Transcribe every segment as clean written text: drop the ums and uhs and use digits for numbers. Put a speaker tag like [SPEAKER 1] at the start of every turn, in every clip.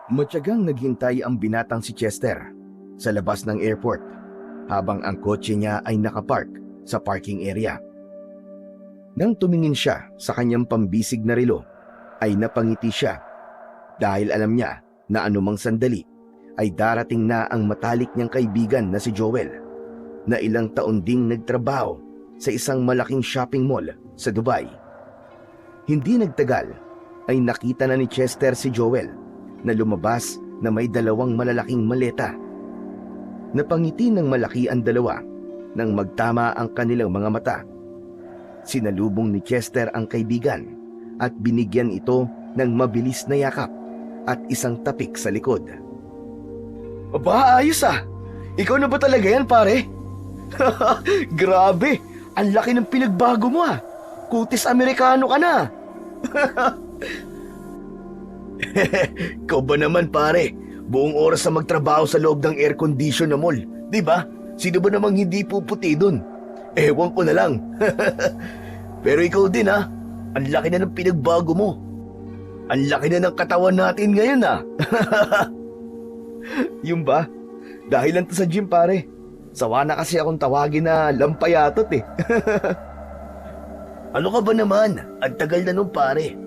[SPEAKER 1] Matyagang naghintay ang binatang si Chester sa labas ng airport habang ang kotse niya ay nakapark sa parking area. Nang tumingin siya sa kanyang pambisig na relo, ay napangiti siya dahil alam niya na anumang sandali ay darating na ang matalik niyang kaibigan na si Joel, na ilang taon ding nagtrabaho sa isang malaking shopping mall sa Dubai. Hindi nagtagal ay nakita na ni Chester si Joel na lumabas na may dalawang malalaking maleta. Napangiti ng malaki ang dalawa nang magtama ang kanilang mga mata. Sinalubong ni Chester ang kaibigan at binigyan ito ng mabilis na yakap at isang tapik sa likod. Aba, ayos ah! Ikaw na ba talaga yan, pare? Grabe! Ang laki ng pinagbago mo ah! Kutis Amerikano ka na! Ikaw ba naman, pare? Buong oras na magtrabaho sa loob ng air condition na mall, di ba? Sino ba namang hindi puputi dun? Ewan ko na lang. Pero ikaw din ha, ang laki na ng pinagbago mo. Ang laki na ng katawan natin ngayon ha. Yung ba? Dahil lang to sa gym, pare. Sawa na kasi akong tawagin na lampayatot eh. Ano ka ba naman? Ang tagal na nun, pare.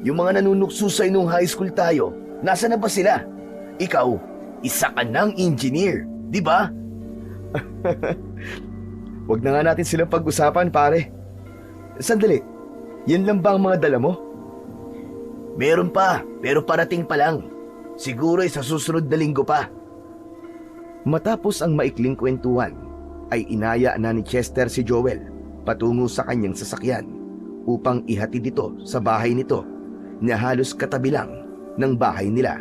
[SPEAKER 1] Yung mga nanunuksusay nung high school tayo, nasa na ba sila? Ikaw, isa ka ng engineer, di ba? Huwag na nga natin silang pag-usapan, pare. Sandali, yan lang ba ang mga dala mo? Meron pa, pero parating pa lang. Siguro ay sa susunod na linggo pa. Matapos ang maikling kwentuhan, ay inaya na ni Chester si Joel patungo sa kanyang sasakyan upang ihatid ito sa bahay nito na halos katabi lang ng bahay nila.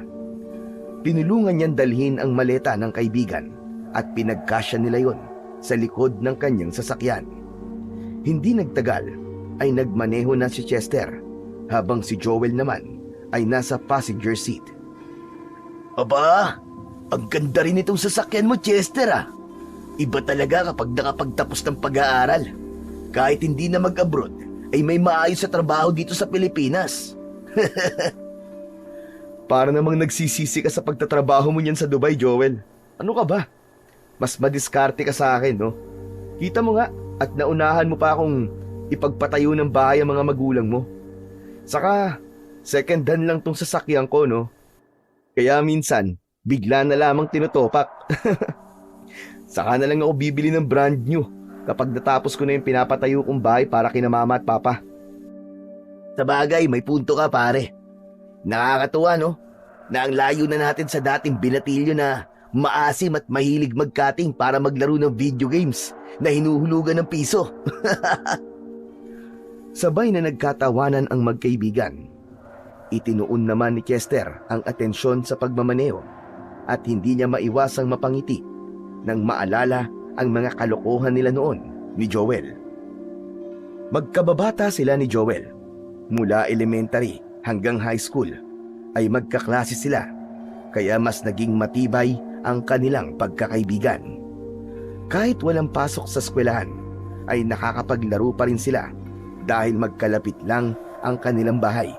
[SPEAKER 1] Pinulungan niyang dalhin ang maleta ng kaibigan at pinagkasya nila yon sa likod ng kanyang sasakyan. Hindi nagtagal ay nagmaneho na si Chester habang si Joel naman ay nasa passenger seat. Aba, ang ganda rin itong sasakyan mo, Chester ah. Iba talaga kapag nakapagtapos ng pag-aaral. Kahit hindi na mag-abroad, ay may maayos sa trabaho dito sa Pilipinas. Para namang nagsisisi ka sa pagtatrabaho mo niyan sa Dubai, Joel. Ano ka ba? Mas madiskarte ka sa akin, no? Kita mo nga at naunahan mo pa akong ipagpatayo ng bahay ang mga magulang mo. Saka, second hand lang tong sasakyan ko, no? Kaya minsan, bigla na lamang tinutopak. Saka na lang ako bibili ng brand new kapag natapos ko na yung pinapatayo kong bahay para kina mama at papa. Sa bagay, may punto ka, pare. Nakakatuwa, no? Na ang layo na natin sa dating binatilyo na maasim at mahilig magkating para maglaro ng video games na hinuhulugan ng piso. Sabay na nagkatawanan ang magkaibigan. Itinuon naman ni Chester ang atensyon sa pagmamaneo at hindi niya maiwasang mapangiti nang maalala ang mga kalokohan nila noon ni Joel. Magkababata sila ni Joel. Mula elementary hanggang high school ay magkaklase sila, kaya mas naging matibay ang kanilang pagkakaibigan. Kahit walang pasok sa eskwelahan, ay nakakapaglaro pa rin sila dahil magkalapit lang ang kanilang bahay.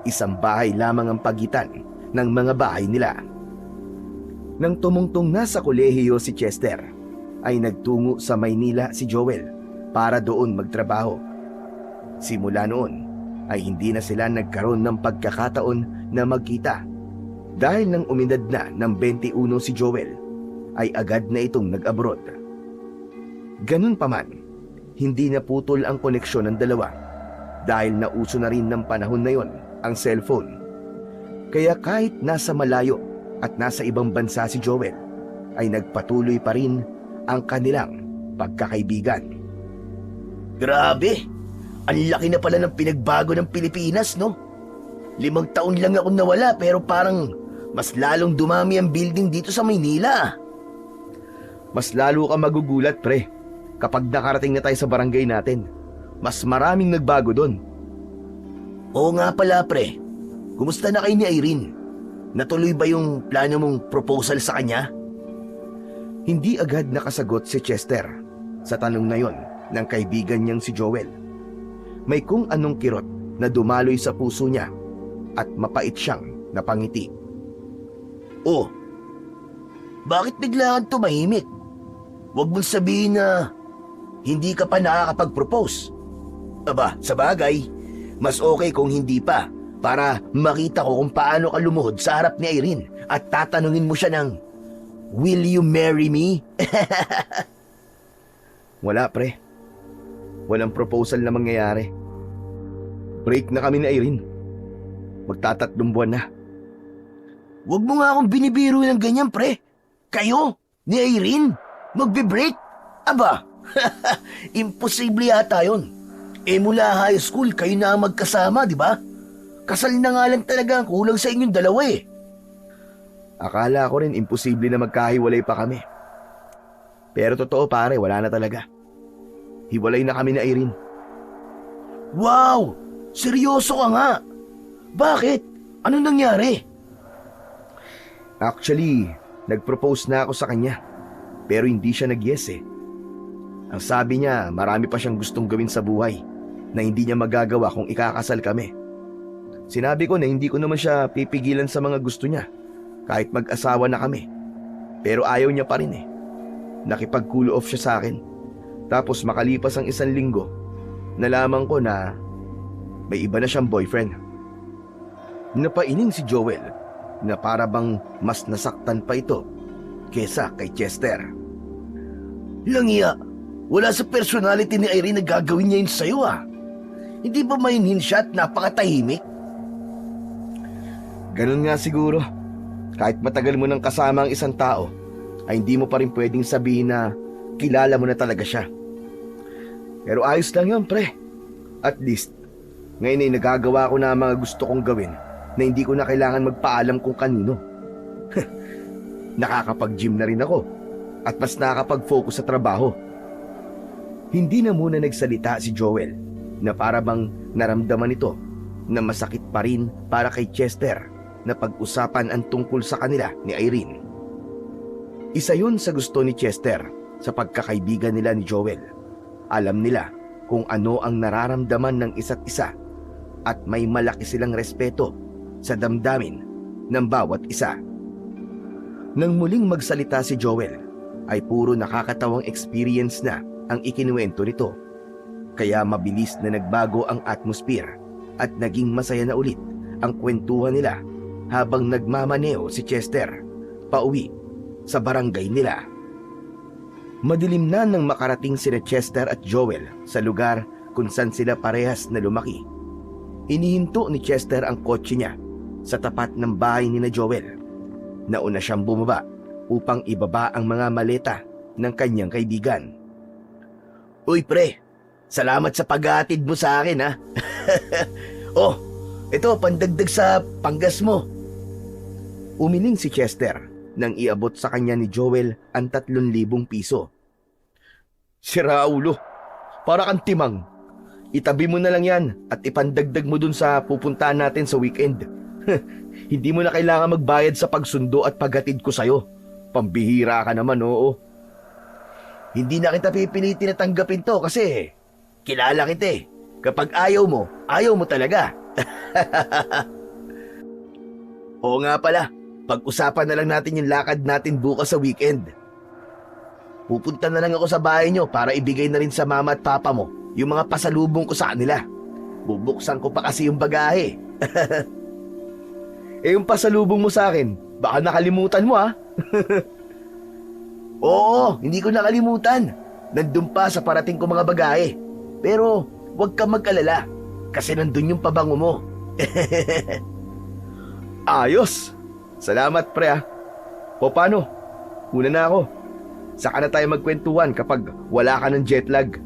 [SPEAKER 1] Isang bahay lamang ang pagitan ng mga bahay nila. Nang tumungtong na sa kolehiyo si Chester, ay nagtungo sa Maynila si Joel para doon magtrabaho. Simula noon ay hindi na sila nagkaroon ng pagkakataon na magkita. Dahil nang umidad na ng 21 si Joel, ay agad na itong nag-abroad. Ganun pa man, hindi naputol ang koneksyon ng dalawa dahil nauso na rin ng panahon na yon ang cellphone. Kaya kahit nasa malayo at nasa ibang bansa si Joel, ay nagpatuloy pa rin ang kanilang pagkakaibigan. Grabe! Ang laki na pala ng pinagbago ng Pilipinas, no? 5 taon lang akong nawala pero parang mas lalong dumami ang building dito sa Maynila. Mas lalo ka magugulat, pre, kapag nakarating na tayo sa barangay natin. Mas maraming nagbago doon. Oo nga pala, pre. Kumusta na kayo ni Irene? Natuloy ba yung plano mong proposal sa kanya? Hindi agad nakasagot si Chester sa tanong na yon ng kaibigan niyang si Joel. May kung anong kirot na dumaloy sa puso niya at mapait siyang napangiti.
[SPEAKER 2] Oh, bakit bigla kang tumahimik? Huwag mong sabihin na hindi ka pa nakakapag-propose. Aba, sa bagay, mas okay kung hindi pa para makita ko kung paano ka lumuhod sa harap ni Irene at tatanungin mo siya ng, "Will you marry me?"
[SPEAKER 1] Wala pre. Walang proposal na mangyayari. Break na kami ni Irene. Magtatatlong buwan na.
[SPEAKER 2] Huwag mo nga akong binibiro ng ganyan, pre. Kayo, ni Irene, magbe-break? Aba, imposible yata yun. Mula high school, kayo na ang magkasama, di ba? Kasal na nga lang talaga ang kulang sa inyong dalawa eh.
[SPEAKER 1] Akala ko rin imposible na magkahiwalay pa kami. Pero totoo pare, wala na talaga. Hiwalay na kami ni Irene.
[SPEAKER 2] Wow! Seryoso ka nga! Bakit? Ano nangyari?
[SPEAKER 1] Actually, nag-propose na ako sa kanya. Pero hindi siya nag-yes eh. Ang sabi niya, marami pa siyang gustong gawin sa buhay na hindi niya magagawa kung ikakasal kami. Sinabi ko na hindi ko naman siya pipigilan sa mga gusto niya kahit mag-asawa na kami. Pero ayaw niya pa rin eh. Nakipag-cool off siya sa akin. Tapos makalipas ang 1 linggo, nalaman ko na may iba na siyang boyfriend. Napailing si Joel na para bang mas nasaktan pa ito kesa kay Chester.
[SPEAKER 2] Langya, wala sa personality ni Irene na gagawin niya yun sa'yo ah. Hindi ba mainhin siya at napakatahimik?
[SPEAKER 1] Ganun nga siguro. Kahit matagal mo nang kasama ang isang tao, ay hindi mo pa rin pwedeng sabihin na kilala mo na talaga siya. Pero ayos lang yun, pre. At least, ngayon ay nagagawa ko na ang mga gusto kong gawin na hindi ko na kailangan magpaalam kung kanino. Nakakapag-gym na rin ako at mas nakakapag-focus sa trabaho. Hindi na muna nagsalita si Joel na para bang naramdaman ito na masakit pa rin para kay Chester na pag-usapan ang tungkol sa kanila ni Irene. Isa yun sa gusto ni Chester sa pagkakaibigan nila ni Joel. Alam nila kung ano ang nararamdaman ng isa't isa at may malaki silang respeto sa damdamin ng bawat isa. Nang muling magsalita si Joel, ay puro nakakatawang experience na ang ikinuwento nito. Kaya mabilis na nagbago ang atmosphere at naging masaya na ulit ang kwentuhan nila habang nagmamaneo si Chester pauwi sa barangay nila. Madilim na nang makarating sina Chester at Joel sa lugar kung saan sila parehas na lumaki. Inihinto ni Chester ang kotse niya sa tapat ng bahay ni na Joel. Nauna siyang bumaba upang ibaba ang mga maleta ng kanyang kaibigan.
[SPEAKER 2] Uy pre, salamat sa pag-aatid mo sa akin ha. Oh, ito pandagdag sa panggas mo.
[SPEAKER 1] Umiling si Chester nang iabot sa kanya ni Joel ang 3,000 piso. Sira ulo, para kang timang. Itabi mo na lang yan at ipandagdag mo dun sa pupuntahan natin sa weekend. Hindi mo na kailangan magbayad sa pagsundo at paghatid ko sa'yo. Pambihira ka naman, oo.
[SPEAKER 2] Hindi na kita pipilitin na tanggapin to kasi kilala kita eh. Kapag ayaw mo talaga. Oo nga pala, pag-usapan na lang natin yung lakad natin bukas sa weekend. Pupunta na lang ako sa bahay nyo para ibigay na rin sa mama at papa mo yung mga pasalubong ko sa kanila. Bubuksan ko pa kasi yung bagahe.
[SPEAKER 1] Yung pasalubong mo sa akin, baka nakalimutan mo ha?
[SPEAKER 2] Oo, hindi ko nakalimutan. Nandun pa sa parating ko mga bagahe. Pero huwag kang mag-alala kasi nandun yung pabango mo.
[SPEAKER 1] Ayos! Salamat pre ha. O paano? Una na ako. Saka na tayo magkwentuhan kapag wala ka ng jet lag.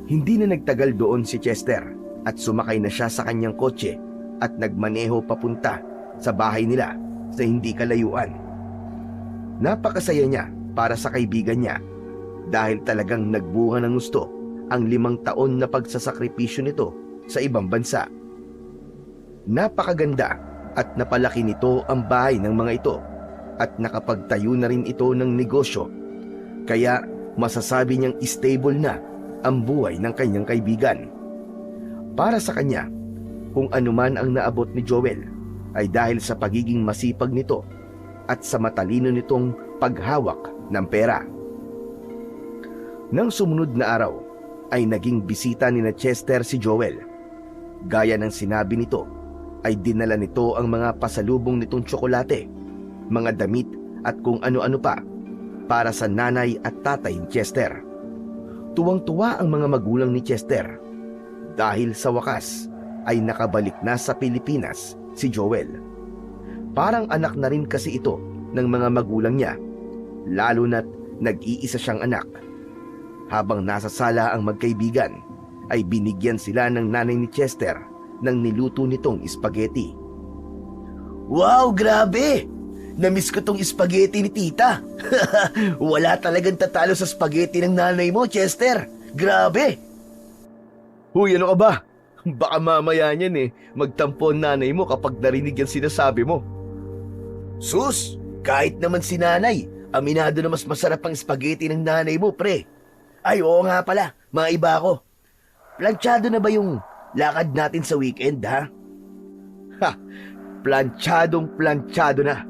[SPEAKER 1] Hindi na nagtagal doon si Chester at sumakay na siya sa kanyang kotse at nagmaneho papunta sa bahay nila sa hindi kalayuan. Napakasaya niya para sa kaibigan niya dahil talagang nagbunga ng gusto ang 5 taon na pagsasakripisyo nito sa ibang bansa. Napakaganda at napalaki nito ang bahay ng mga ito at nakapagtayo na rin ito ng negosyo. Kaya masasabi niyang stable na ang buhay ng kanyang kaibigan. Para sa kanya, kung anuman ang naabot ni Joel ay dahil sa pagiging masipag nito at sa matalino nitong paghawak ng pera. Nang sumunod na araw ay naging bisita ni Chester si Joel. Gaya ng sinabi nito ay dinala nito ang mga pasalubong nitong tsokolate, mga damit at kung ano-ano pa para sa nanay at tatay ni Chester. Tuwang-tuwa ang mga magulang ni Chester dahil sa wakas ay nakabalik na sa Pilipinas si Joel. Parang anak na rin kasi ito ng mga magulang niya, lalo na't nag-iisa siyang anak. Habang nasa sala ang magkaibigan, ay binigyan sila ng nanay ni Chester ng niluto nitong spaghetti.
[SPEAKER 2] Wow, grabe! Namiss ko tong spaghetti ni tita. Wala talagang tatalo sa spaghetti ng nanay mo, Chester. Grabe!
[SPEAKER 1] Huy, ano ka ba? Baka mamaya niyan magtampo ang nanay mo kapag narinig yan sinasabi mo.
[SPEAKER 2] Sus, kahit naman si nanay, aminado na mas masarap ang spaghetti ng nanay mo, pre. Ay, oo nga pala, maiba ako. Planchado na ba yung lakad natin sa weekend, ha?
[SPEAKER 1] Ha! Planchadong-planchado na.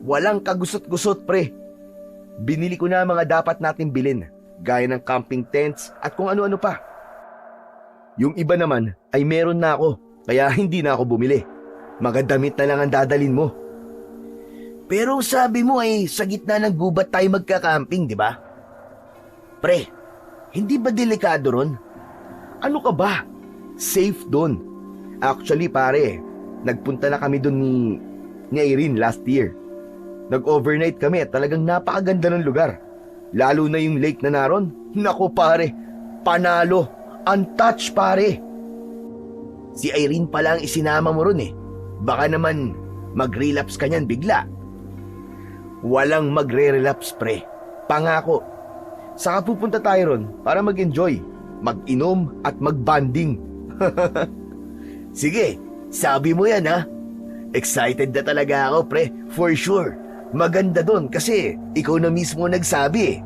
[SPEAKER 1] Walang kagusot-gusot, pre. Binili ko na ang mga dapat natin bilhin, gaya ng camping tents at kung ano-ano pa. Yung iba naman ay meron na ako, kaya hindi na ako bumili. Mga damit na lang ang dadalin mo.
[SPEAKER 2] Pero sabi mo ay sa gitna ng gubat tayo magka-camping, di ba? Pre, hindi ba delikado ron?
[SPEAKER 1] Ano ka ba? Safe doon. Actually pare, nagpunta na kami doon ni Irene last year. Nag-overnight kami at talagang napakaganda ng lugar. Lalo na yung lake na naron. Nako pare, panalo. Untouched pare.
[SPEAKER 2] Si Irene pala ang isinama mo ron Baka naman mag-relapse ka niyan bigla.
[SPEAKER 1] Walang magre-relapse pre. Pangako. Saka pupunta tayo ron para mag-enjoy, mag-inom at mag-banding.
[SPEAKER 2] Sige, sabi mo yan ha. Excited na talaga ako pre, for sure. Maganda doon kasi ikaw na mismo nagsabi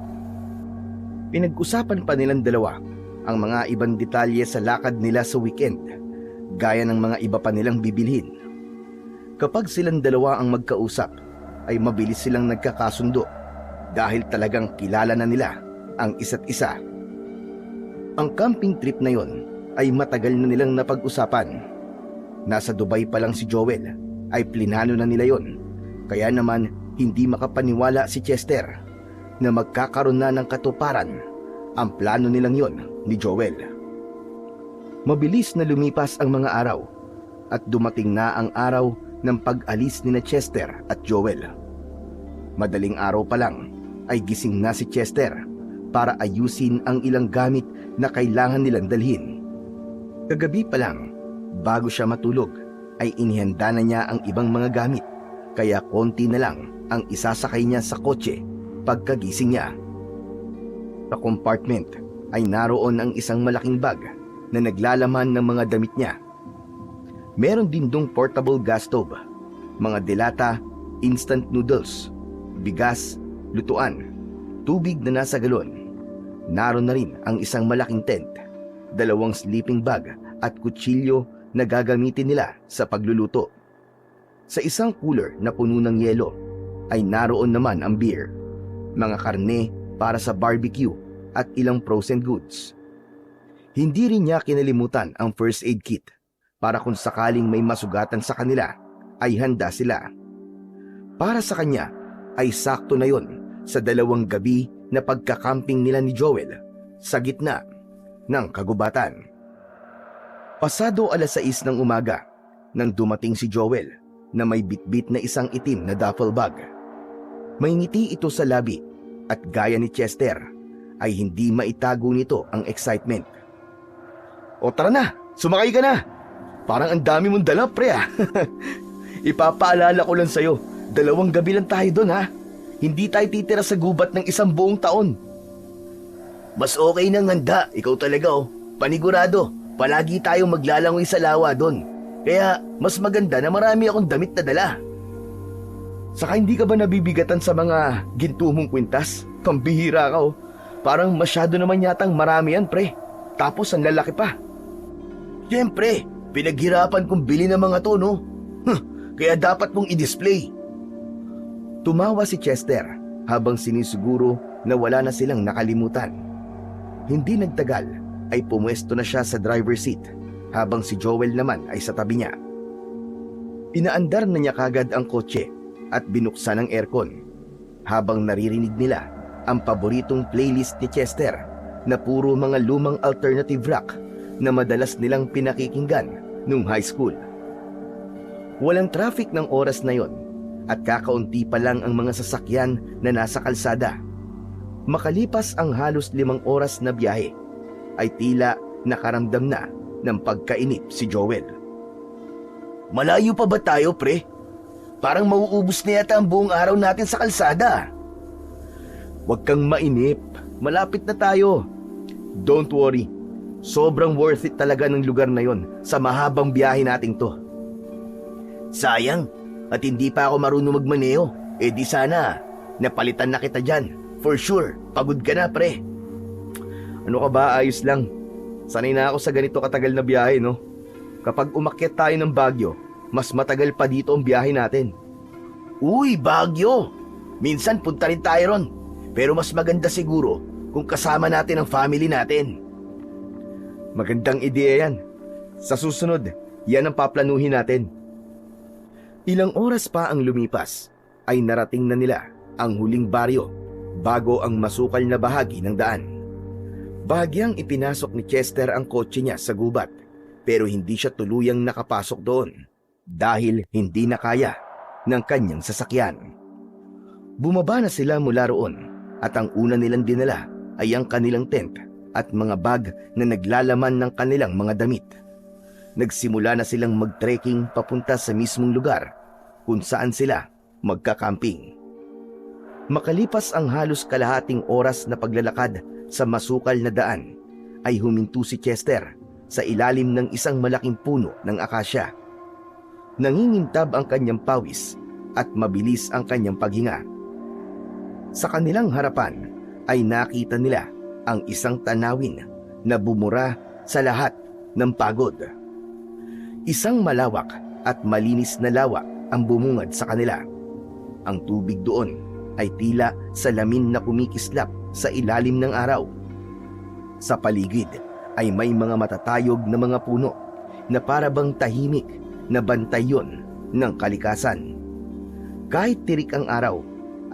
[SPEAKER 1] Pinag-usapan pa nilang dalawa ang mga ibang detalye sa lakad nila sa weekend, gaya ng mga iba pa nilang bibilhin. Kapag silang dalawa ang magkausap, ay mabilis silang nagkakasundo dahil talagang kilala na nila ang isa't isa. Ang camping trip na yon ay matagal na nilang napag-usapan. Nasa Dubai pa lang si Joel ay plinano na nila yon, kaya naman hindi makapaniwala si Chester na magkakaroon na ng katuparan ang plano nilang yon ni Joel. Mabilis na lumipas ang mga araw at dumating na ang araw ng pag-alis ni Chester at Joel. Madaling araw pa lang ay gising na si Chester para ayusin ang ilang gamit na kailangan nilang dalhin. Kagabi pa lang, bago siya matulog, ay inihanda na niya ang ibang mga gamit, kaya konti na lang ang isasakay niya sa kotse pagkagising niya. Sa compartment ay naroon ang isang malaking bag na naglalaman ng mga damit niya. Meron din dong portable gas stove, mga delata, instant noodles, bigas, lutuan, tubig na nasa galon. Naroon na rin ang isang malaking tent, 2 sleeping bag at kutsilyo na gagamitin nila sa pagluluto. Sa isang cooler na puno ng yelo ay naroon naman ang beer, mga karne para sa barbecue at ilang frozen goods. Hindi rin niya kinalimutan ang first aid kit para kung sakaling may masugatan sa kanila ay handa sila. Para sa kanya ay sakto na yon sa 2 gabi na pagkakamping nila ni Joel sa gitna ng kagubatan. Pasado 6:00 ng umaga nang dumating si Joel na may bitbit na isang itim na duffel bag. May ngiti ito sa labi at gaya ni Chester ay hindi maitago nito ang excitement. O tara na, sumakay ka na. Parang ang dami mong dala pre Ipapaalala ko lang sa'yo, 2 gabi lang tayo doon ha. Hindi tayo titira sa gubat ng 1 buong taon.
[SPEAKER 2] Mas okay nang handa, ikaw talaga Panigurado, palagi tayong maglalangoy sa lawa doon. Kaya mas maganda na marami akong damit na dala.
[SPEAKER 1] Saka hindi ka ba nabibigatan sa mga ginto mong kwintas? Pambihira ka Parang masyado naman yatang marami yan pre. Tapos ang lalaki pa.
[SPEAKER 2] Siyempre, pinaghirapan kong bili ng mga to Kaya dapat mong i-display.
[SPEAKER 1] Tumawa si Chester habang sinisiguro na wala na silang nakalimutan. Hindi nagtagal ay pumwesto na siya sa driver's seat habang si Joel naman ay sa tabi niya. Inaandar na niya kagad ang kotse at binuksan ang aircon habang naririnig nila ang paboritong playlist ni Chester na puro mga lumang alternative rock na madalas nilang pinakikinggan nung high school. Walang traffic ng oras na yon at kakaunti pa lang ang mga sasakyan na nasa kalsada. Makalipas ang halos 5 oras na biyahe, ay tila nakaramdam na ng pagkainip si Joel.
[SPEAKER 2] Malayo pa ba tayo, pre? Parang mauubos na yata ang buong araw natin sa kalsada.
[SPEAKER 1] Huwag kang mainip, malapit na tayo. Don't worry, sobrang worth it talaga ng lugar na yon sa mahabang biyahe nating to.
[SPEAKER 2] Sayang, at hindi pa ako marunong magmaneho. Di sana, napalitan na kita dyan. For sure, pagod ka na, pre.
[SPEAKER 1] Ano ka ba, ayos lang. Sanay na ako sa ganito katagal na biyahe, no? Kapag umakyat tayo ng Baguio, mas matagal pa dito ang biyahe natin.
[SPEAKER 2] Uy, Baguio! Minsan punta rin tayo ron. Pero mas maganda siguro kung kasama natin ang family natin.
[SPEAKER 1] Magandang ideya yan. Sa susunod, yan ang paplanuhin natin. Ilang oras pa ang lumipas, ay narating na nila ang huling baryo bago ang masukal na bahagi ng daan. Bahagyang ipinasok ni Chester ang kotse niya sa gubat, pero hindi siya tuluyang nakapasok doon dahil hindi na kaya ng kanyang sasakyan. Bumaba na sila mula roon at ang una nilang dinala ay ang kanilang tent at mga bag na naglalaman ng kanilang mga damit. Nagsimula na silang mag-trekking papunta sa mismong lugar kung saan sila magkakamping. Makalipas ang halos kalahating oras na paglalakad sa masukal na daan, ay huminto si Chester sa ilalim ng isang malaking puno ng akasya. Nangingintab ang kanyang pawis at mabilis ang kanyang paghinga. Sa kanilang harapan ay nakita nila ang isang tanawin na bumura sa lahat ng pagod. Isang malawak at malinis na lawa ang bumungad sa kanila. Ang tubig doon ay tila salamin na kumikislap sa ilalim ng araw. Sa paligid ay may mga matatayog na mga puno na parabang tahimik na bantayon ng kalikasan. Kahit tirik ang araw,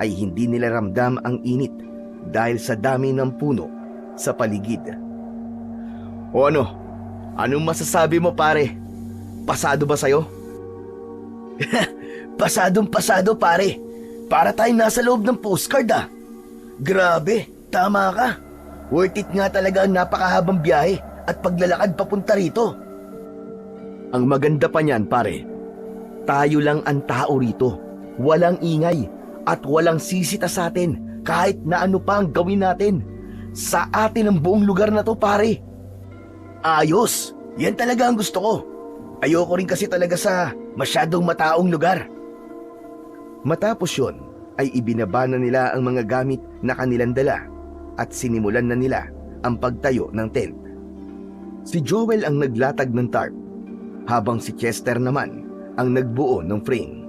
[SPEAKER 1] ay hindi nila ramdam ang init dahil sa dami ng puno sa paligid. O ano? Anong masasabi mo, pare? Pasado ba sa'yo?
[SPEAKER 2] Pasadong-pasado, pare. Para tayong nasa loob ng postcard, ah. Grabe, tama ka. Worth it nga talaga ang napakahabang biyahe at paglalakad papunta rito.
[SPEAKER 1] Ang maganda pa niyan, pare, tayo lang ang tao rito. Walang ingay at walang sisita sa atin kahit na ano pa ang gawin natin. Sa atin ang buong lugar na to, pare.
[SPEAKER 2] Ayos, yan talaga ang gusto ko. Ayoko rin kasi talaga sa masyadong mataong lugar.
[SPEAKER 1] Matapos yun, ay ibinaba na nila ang mga gamit na kanilang dala at sinimulan na nila ang pagtayo ng tent. Si Joel ang naglatag ng tarp, habang si Chester naman ang nagbuo ng frame.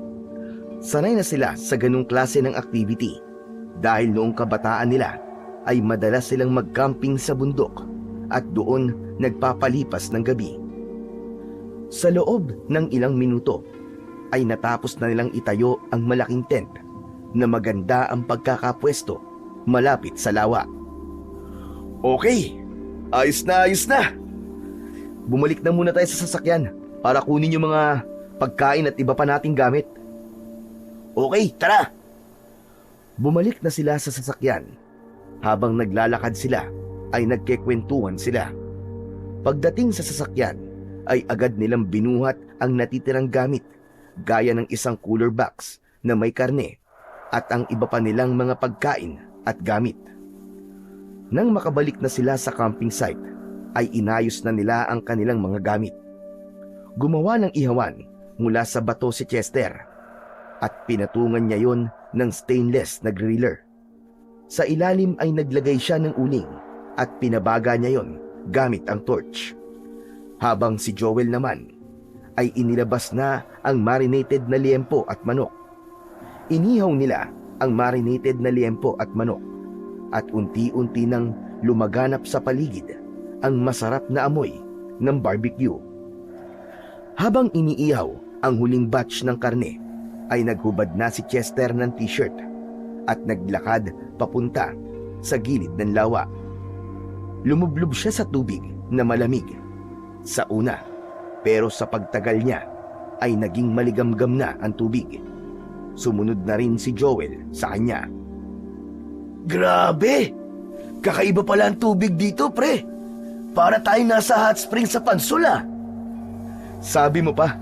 [SPEAKER 1] Sanay na sila sa ganung klase ng activity dahil noong kabataan nila ay madalas silang mag-camping sa bundok at doon nagpapalipas ng gabi. Sa loob ng ilang minuto ay natapos na nilang itayo ang malaking tent na maganda ang pagkakapwesto malapit sa lawa.
[SPEAKER 2] Okay, ayos na, ayos na.
[SPEAKER 1] Bumalik na muna tayo sa sasakyan para kunin yung mga pagkain at iba pa nating gamit.
[SPEAKER 2] Okay, tara.
[SPEAKER 1] Bumalik na sila sa sasakyan. Habang naglalakad sila ay nagkekwentuhan sila. Pagdating sa sasakyan ay agad nilang binuhat ang natitirang gamit gaya ng isang cooler box na may karne at ang iba pa nilang mga pagkain at gamit. Nang makabalik na sila sa camping site ay inayos na nila ang kanilang mga gamit. Gumawa ng ihawan mula sa bato si Chester at pinatungan niya yon ng stainless na griller. Sa ilalim ay naglagay siya ng uling at pinabaga niya yon gamit ang torch. Habang si Joel naman ay inilabas na ang marinated na liempo at manok. Inihaw nila ang marinated na liempo at manok at unti-unti nang lumaganap sa paligid ang masarap na amoy ng barbecue. Habang iniihaw ang huling batch ng karne, ay naghubad na si Chester ng t-shirt at naglakad papunta sa gilid ng lawa. Lumublob siya sa tubig na malamig sa una, pero sa pagtagal niya ay naging maligamgam na ang tubig. Sumunod na rin si Joel sa kanya.
[SPEAKER 2] Grabe! Kakaiba pala ang tubig dito, pre. Para tayo nasa hot spring sa Pansula.
[SPEAKER 1] Sabi mo pa,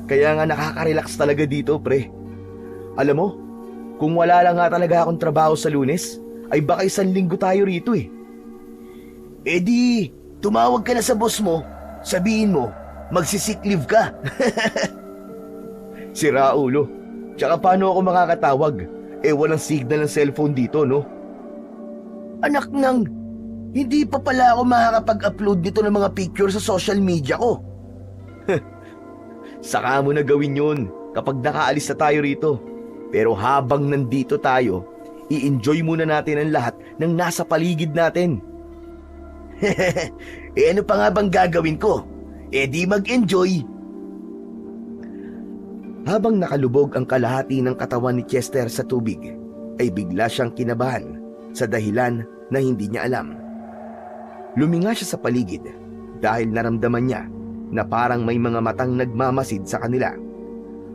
[SPEAKER 1] kaya nga nakaka-relax talaga dito, pre. Alam mo, kung wala lang nga talaga akong trabaho sa Lunes, ay baka 1 linggo tayo rito eh.
[SPEAKER 2] Eh di, tumawag ka na sa boss mo, sabihin mo, magsisick leave ka.
[SPEAKER 1] Sira ulo. Tsaka paano ako makakatawag? Eh walang signal ng cellphone dito, no?
[SPEAKER 2] Anak nang, hindi pa pala ako makakapag-upload dito ng mga picture sa social media ko.
[SPEAKER 1] Saka mo na gawin yun kapag nakaalis na tayo rito. Pero habang nandito tayo, i-enjoy muna natin ang lahat ng nasa paligid natin.
[SPEAKER 2] Eh ano pa nga bang gagawin ko? Eh di mag-enjoy.
[SPEAKER 1] Habang nakalubog ang kalahati ng katawan ni Chester sa tubig, ay bigla siyang kinabahan sa dahilan na hindi niya alam. Luminga siya sa paligid dahil naramdaman niya na parang may mga matang nagmamasid sa kanila.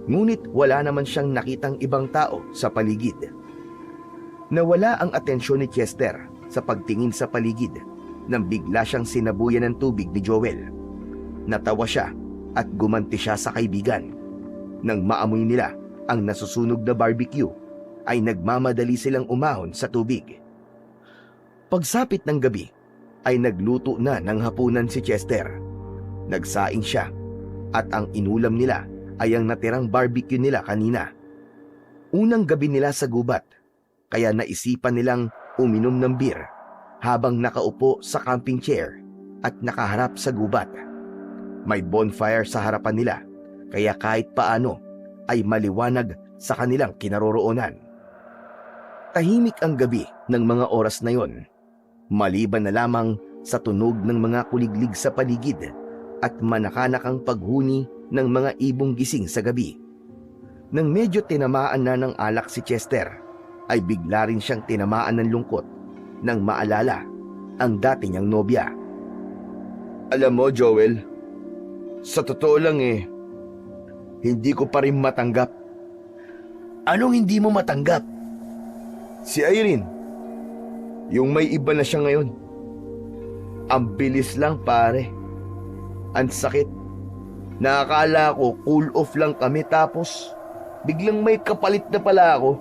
[SPEAKER 1] Ngunit wala naman siyang nakitang ibang tao sa paligid. Nawala ang atensyon ni Chester sa pagtingin sa paligid nang bigla siyang sinabuyan ng tubig ni Joel. Natawa siya at gumanti siya sa kaibigan. Nang maamoy nila ang nasusunog na barbecue, ay nagmamadali silang umahon sa tubig. Pagsapit ng gabi, ay nagluto na ng hapunan si Chester. Nagsaing siya at ang inulam nila ay ang natirang barbecue nila kanina. Unang gabi nila sa gubat, kaya naisipan nilang uminom ng beer habang nakaupo sa camping chair at nakaharap sa gubat. May bonfire sa harapan nila, kaya kahit paano ay maliwanag sa kanilang kinaroroonan. Tahimik ang gabi ng mga oras na yon, maliban na lamang sa tunog ng mga kuliglig sa paligid at manakanakang paghuni ng mga ibong gising sa gabi. Nang medyo tinamaan na ng alak si Chester, ay bigla rin siyang tinamaan ng lungkot nang maalala ang dati niyang nobya. Alam mo, Joel, sa totoo lang hindi ko pa rin matanggap.
[SPEAKER 2] Anong hindi mo matanggap?
[SPEAKER 1] Si Irene, yung may iba na siya ngayon. Ang bilis lang, pare. Ang sakit. Nakakala ko cool off lang kami tapos biglang may kapalit na pala ako.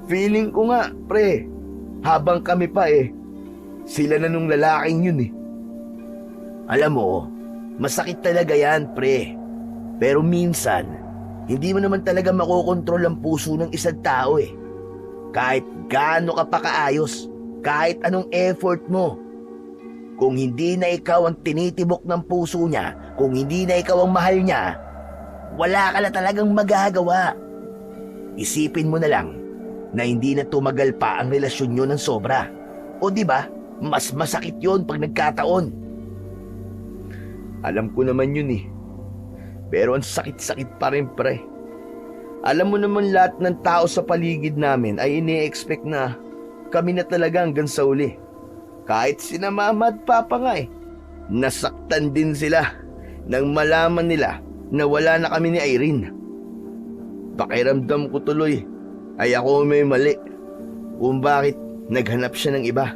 [SPEAKER 1] Feeling ko nga, pre, habang kami pa sila na nung lalaking yun.
[SPEAKER 2] Alam mo, masakit talaga yan, pre. Pero minsan, hindi mo naman talaga makokontrol ang puso ng isang tao. Kahit gaano ka pa kaayos, kahit anong effort mo. Kung hindi na ikaw ang tinitibok ng puso niya, kung hindi na ikaw ang mahal niya, wala ka na talagang magagawa. Isipin mo na lang na hindi na tumagal pa ang relasyon nyo ng sobra. O di ba, mas masakit yon pag nagkataon.
[SPEAKER 1] Alam ko naman yun Pero ang sakit-sakit pa rin, pre. Alam mo naman lahat ng tao sa paligid namin ay ini-expect na kami na talaga hanggang sa uli. Kahit sina mama at papa nga nasaktan din sila nang malaman nila na wala na kami ni Irene. Pakiramdam ko tuloy ay ako may mali kung bakit naghanap siya ng iba.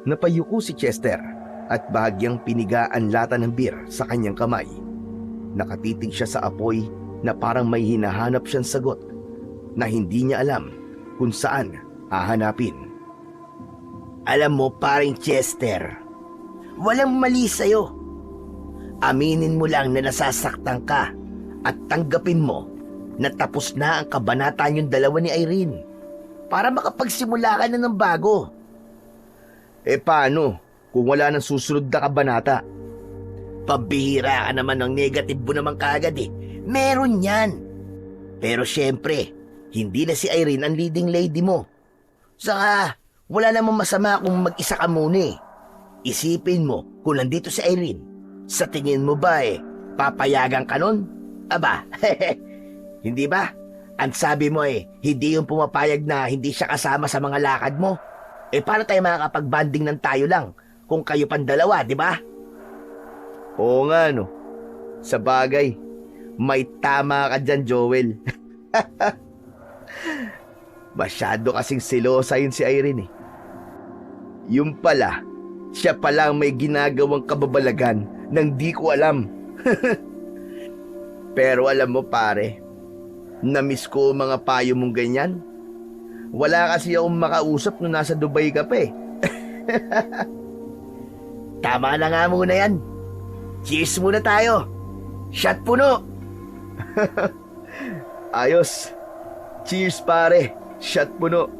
[SPEAKER 1] Napayuko si Chester at bahagyang piniga ang lata ng beer sa kanyang kamay. Nakatitig siya sa apoy na parang may hinahanap siyang sagot na hindi niya alam kung saan hahanapin.
[SPEAKER 2] Alam mo, paring Chester, walang mali sa'yo. Aminin mo lang na nasasaktan ka at tanggapin mo na tapos na ang kabanatan yung dalawa ni Irene para makapagsimula ka na ng bago.
[SPEAKER 1] Paano kung wala nang susunod na kabanata?
[SPEAKER 2] Pabihira ka naman ng negative mo naman kaagad Meron yan. Pero syempre, hindi na si Irene ang leading lady mo. Saka, wala namang masama kung mag-isa ka muna eh. Isipin mo, kung nandito si Irene, sa tingin mo ba papayagan ka nun? Aba, hindi ba? Ang sabi mo hindi yung pumapayag na hindi siya kasama sa mga lakad mo. Paano tayo makakapag-banding ng tayo lang kung kayo pang dalawa, di ba?
[SPEAKER 1] Oo nga, no. Sa bagay, may tama ka dyan, Joel. Masyado kasing selosa yun si Irene eh. Yung pala, siya palang may ginagawang kababalagan nang di ko alam. Pero alam mo pare, na-miss ko ang mga payo mong ganyan. Wala kasi akong makausap nung nasa Dubai ka pa eh.
[SPEAKER 2] Tama na nga muna yan. Cheers muna tayo. Shot puno.
[SPEAKER 1] Ayos. Cheers pare. Shot puno.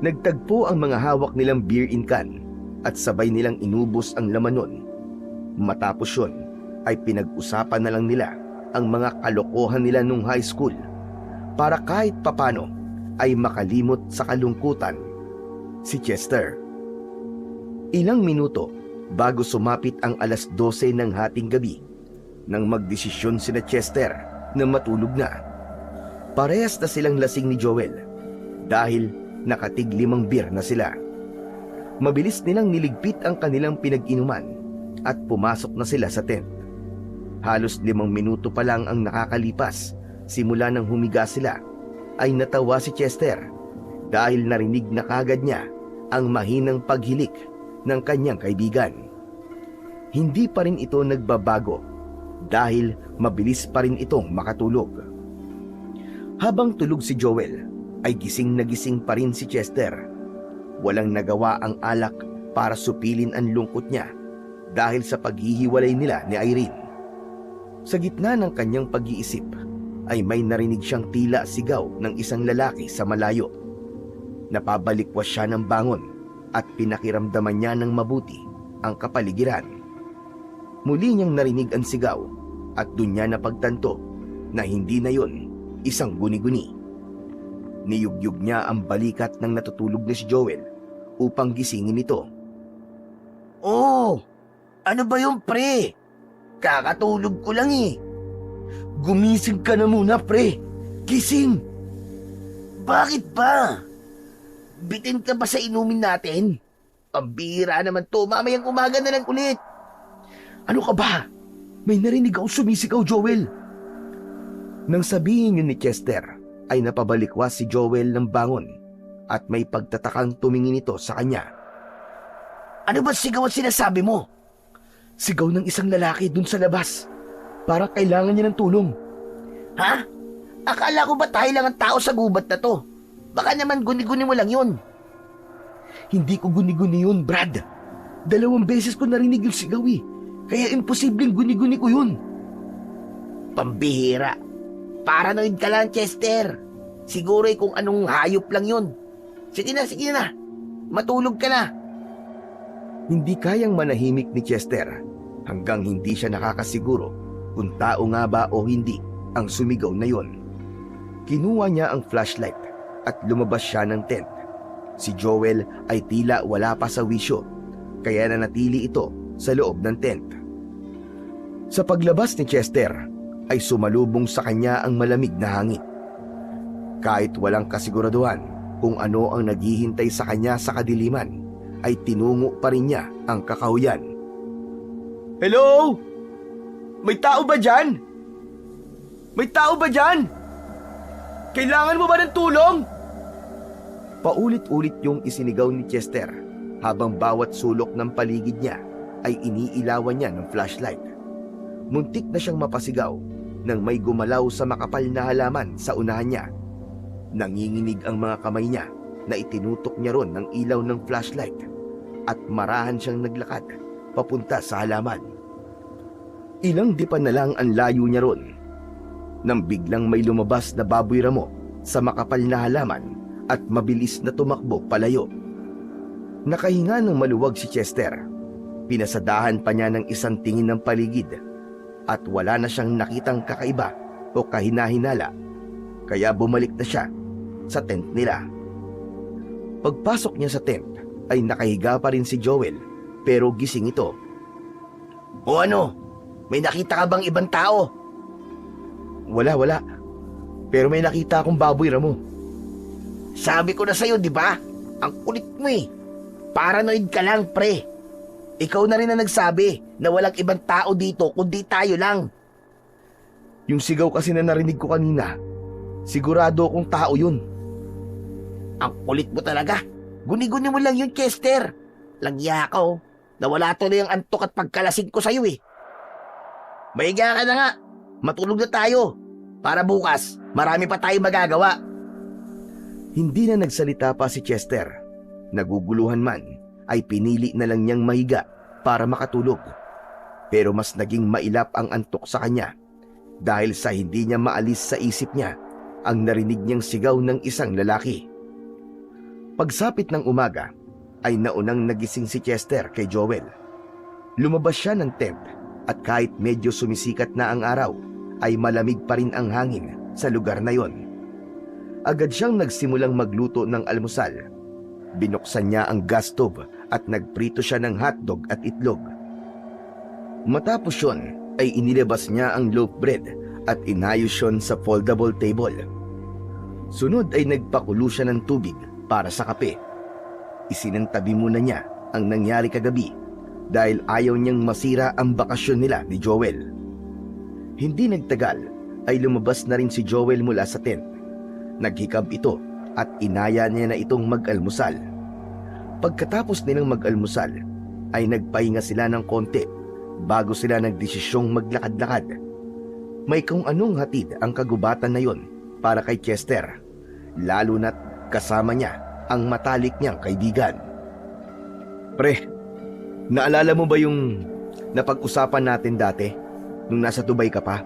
[SPEAKER 1] Nagtagpo ang mga hawak nilang beer in can at sabay nilang inubos ang laman nun. Matapos yun, ay pinag-usapan na lang nila ang mga kalokohan nila nung high school para kahit papano ay makalimot sa kalungkutan si Chester. Ilang minuto bago sumapit ang 12:00 ng hating gabi nang magdesisyon sina Chester na matulog na. Parehas na silang lasing ni Joel dahil nakatig 5 beer na sila. Mabilis nilang niligpit ang kanilang pinag-inuman at pumasok na sila sa tent. Halos 5 minuto pa lang ang nakakalipas simula nang humiga sila ay natawa si Chester dahil narinig na kagad niya ang mahinang paghilik ng kanyang kaibigan. Hindi pa rin ito nagbabago dahil mabilis pa rin itong makatulog. Habang tulog si Joel ay gising na gising pa rin si Chester. Walang nagawa ang alak para supilin ang lungkot niya dahil sa paghihiwalay nila ni Irene. Sa gitna ng kanyang pag-iisip ay may narinig siyang tila sigaw ng isang lalaki sa malayo. Napabalikwas siya ng bangon at pinakiramdaman niya ng mabuti ang kapaligiran. Muli niyang narinig ang sigaw at doon niya napagtanto na hindi na yun isang guni-guni. Niyugyug niya ang balikat ng natutulog na si Joel upang gisingin ito.
[SPEAKER 2] Oh, ano ba yung pre? Kakatulog ko lang eh. Gumising ka na muna pre. Gising. Bakit ba? Bitin ka ba sa inumin natin? Pambira naman to, mamayang umaga na lang ulit.
[SPEAKER 1] Ano ka ba? May narinig ako sumisigaw, Joel. Nang sabihin yun ni Chester, ay napabalikwas si Joel ng bangon at may pagtatakang tumingin ito sa kanya.
[SPEAKER 2] Ano ba sigaw ang sinasabi mo?
[SPEAKER 1] Sigaw ng isang lalaki dun sa labas. Parang kailangan niya ng tulong.
[SPEAKER 2] Ha? Akala ko ba tayo lang ang tao sa gubat na to? Baka naman guni-guni mo lang yun.
[SPEAKER 1] Hindi ko guni-guni yun, Brad. 2 beses ko narinig yung sigaw eh. Kaya imposibleng guni-guni ko yun.
[SPEAKER 2] Pambihira. Paranoid ka lang, Chester. Siguro kung anong hayop lang yun. Sige na. Matulog ka na.
[SPEAKER 1] Hindi kayang manahimik ni Chester hanggang hindi siya nakakasiguro kung tao nga ba o hindi ang sumigaw na yon. Kinuha niya ang flashlight at lumabas siya ng tent. Si Joel ay tila wala pa sa wisyo, kaya nanatili ito sa loob ng tent. Sa paglabas ni Chester ay sumalubong sa kanya ang malamig na hangin. Kahit walang kasiguraduhan kung ano ang naghihintay sa kanya sa kadiliman, ay tinungo pa rin niya ang kakahuyan. Hello? May tao ba dyan? May tao ba dyan? Kailangan mo ba ng tulong? Paulit-ulit yung isinigaw ni Chester habang bawat sulok ng paligid niya ay iniilawan niya ng flashlight. Muntik na siyang mapasigaw nang may gumalaw sa makapal na halaman sa unahan niya. Nanginginig ang mga kamay niya na itinutok niya ron ng ilaw ng flashlight at marahan siyang naglakad papunta sa halaman. Ilang dipa na lang ang layo niya ron nang biglang may lumabas na baboy ramo sa makapal na halaman at mabilis na tumakbo palayo. Nakahinga ng maluwag si Chester. Pinasadahan pa niya ng isang tingin ng paligid at wala na siyang nakitang kakaiba o kahinahinala kaya bumalik na siya sa tent nila. Pagpasok niya sa tent ay nakahiga pa rin si Joel pero gising ito.
[SPEAKER 2] O ano? May nakita ka bang ibang tao?
[SPEAKER 1] Wala. Pero may nakita akong baboy, Ramo.
[SPEAKER 2] Sabi ko na sa'yo, di ba? Ang kulit mo eh. Paranoid ka lang, pre. Ikaw na rin ang nagsabi na walang ibang tao dito kundi tayo lang.
[SPEAKER 1] Yung sigaw kasi na narinig ko kanina, sigurado akong tao yun.
[SPEAKER 2] Ang kulit mo talaga. Guni-guni mo lang yun, Chester. Langya ka oh. Nawala tuloy ang antok at pagkalasing ko sa'yo eh. Mahiga ka na nga. Matulog na tayo. Para bukas, marami pa tayong magagawa.
[SPEAKER 1] Hindi na nagsalita pa si Chester. Naguguluhan man, ay pinili na lang niyang mahiga para makatulog. Pero mas naging mailap ang antok sa kanya dahil sa hindi niya maalis sa isip niya ang narinig niyang sigaw ng isang lalaki. Pagsapit ng umaga, ay naunang nagising si Chester kay Joel. Lumabas siya ng tent at kahit medyo sumisikat na ang araw, ay malamig pa rin ang hangin sa lugar na yon. Agad siyang nagsimulang magluto ng almusal. Binuksan niya ang gas stove at nagprito siya ng hotdog at itlog. Matapos yun, ay inilabas niya ang loaf bread at inayos yun sa foldable table. Sunod ay nagpakulo siya ng tubig para sa kape. Isinantabi muna niya ang nangyari kagabi dahil ayaw niyang masira ang bakasyon nila ni Joel. Hindi nagtagal ay lumabas na rin si Joel mula sa tent. Naghikab ito at inaya niya na itong mag-almusal. Pagkatapos nilang mag-almusal ay nagpahinga sila ng konti bago sila nagdesisyong maglakad-lakad. May kung anong hatid ang kagubatan na yon para kay Chester, lalo na't kasama niya ang matalik niyang kaibigan. Pre, naalala mo ba yung napag-usapan natin dati nung nasa Dubai ka pa?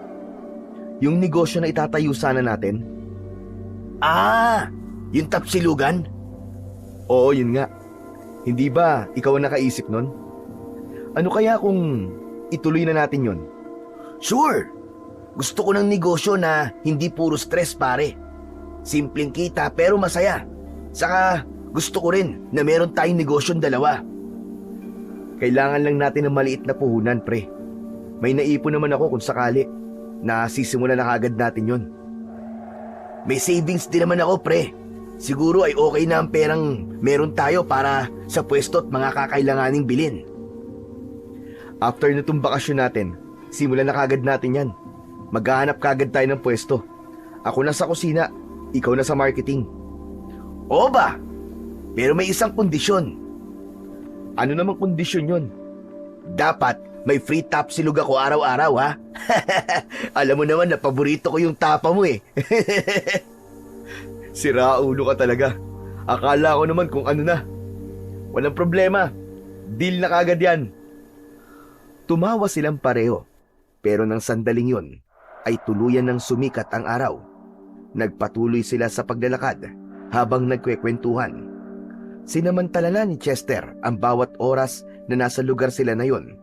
[SPEAKER 1] Yung negosyo na itatayo sana natin?
[SPEAKER 2] Ah, yung tapsilugan?
[SPEAKER 1] Oo, yun nga. Hindi ba ikaw ang nakaisip nun? Ano kaya kung ituloy na natin yun?
[SPEAKER 2] Sure! Gusto ko ng negosyo na hindi puro stress, pare. Simpleng kita pero masaya. Saka gusto ko rin na meron tayong negosyong dalawa.
[SPEAKER 1] Kailangan lang natin ng maliit na puhunan, pre. May naipon naman ako kung sakali na sisimulan na kagad natin yun.
[SPEAKER 2] May savings din naman ako, pre. Siguro ay okay na ang perang meron tayo para sa pwesto at mga kakailanganing bilhin.
[SPEAKER 1] After nitong bakasyon natin, simulan na kagad natin yan. Maghahanap kagad tayo ng pwesto. Ako na sa kusina, ikaw na sa marketing.
[SPEAKER 2] Oo ba? Pero may isang kondisyon.
[SPEAKER 1] Ano namang kondisyon yun?
[SPEAKER 2] Dapat may free tapsilog ako araw-araw, ha? Alam mo naman na paborito ko yung tapa mo eh.
[SPEAKER 1] Sira ulo ka talaga. Akala ko naman kung ano na. Walang problema. Deal na kagad yan. Tumawa silang pareho. Pero nang sandaling yun, ay tuluyan ng sumikat ang araw. Nagpatuloy sila sa paglalakad habang nagkwekwentuhan. Sinamantala na ni Chester ang bawat oras na nasa lugar sila na yon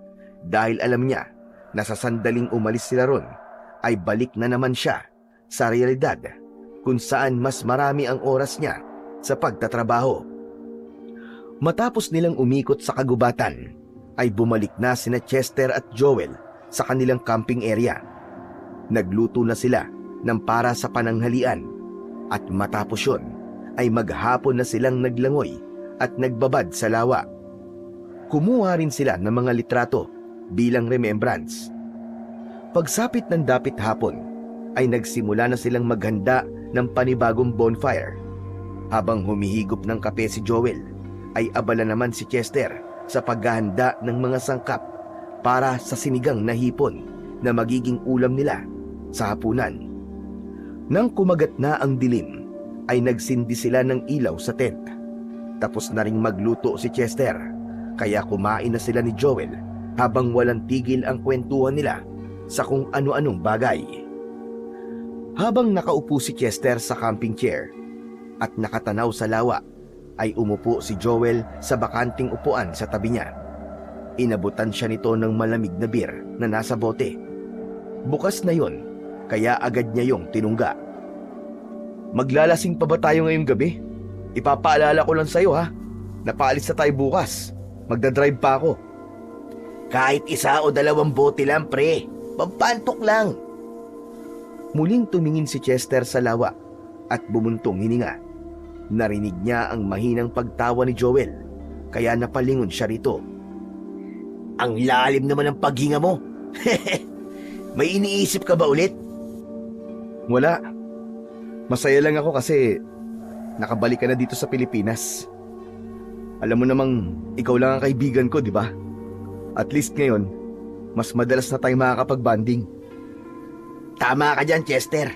[SPEAKER 1] dahil alam niya na sa sandaling umalis sila ron ay balik na naman siya sa realidad kung saan mas marami ang oras niya sa pagtatrabaho. Matapos nilang umikot sa kagubatan, ay bumalik na sina Chester at Joel sa kanilang camping area. Nagluto na sila ng para sa pananghalian at matapos yun ay maghapon na silang naglangoy at nagbabad sa lawa. Kumuha rin sila ng mga litrato bilang remembrance. Pagsapit ng dapit hapon ay nagsimula na silang maghanda ng panibagong bonfire. Habang humihigop ng kape si Joel, ay abala naman si Chester sa paghahanda ng mga sangkap para sa sinigang na hipon na magiging ulam nila sa hapunan. Nang kumagat na ang dilim, ay nagsindi sila ng ilaw sa tent. Tapos na ring magluto si Chester, kaya kumain na sila ni Joel habang walang tigil ang kwentuhan nila sa kung ano-anong bagay. Habang nakaupo si Chester sa camping chair at nakatanaw sa lawa, ay umupo si Joel sa bakanting upuan sa tabi niya. Inabutan siya nito ng malamig na beer na nasa bote. Bukas na yon, kaya agad niya yung tinungga. Maglalasing pa ba tayo ngayong gabi? Ipapaalala ko lang sa'yo ha. Napaalis na tayo bukas. Magdadrive pa ako.
[SPEAKER 2] Kahit isa o dalawang bote lang, pre. Pampantok lang.
[SPEAKER 1] Muling tumingin si Chester sa lawa at bumuntong hininga. Narinig niya ang mahinang pagtawa ni Joel, kaya napalingon siya rito.
[SPEAKER 2] Ang lalim naman ng paghinga mo. May iniisip ka ba ulit?
[SPEAKER 1] Wala. Masaya lang ako kasi nakabalik ka na dito sa Pilipinas. Alam mo namang ikaw lang ang kaibigan ko, di ba? At least ngayon, mas madalas na tayong makakapag-banding.
[SPEAKER 2] Tama ka dyan, Chester.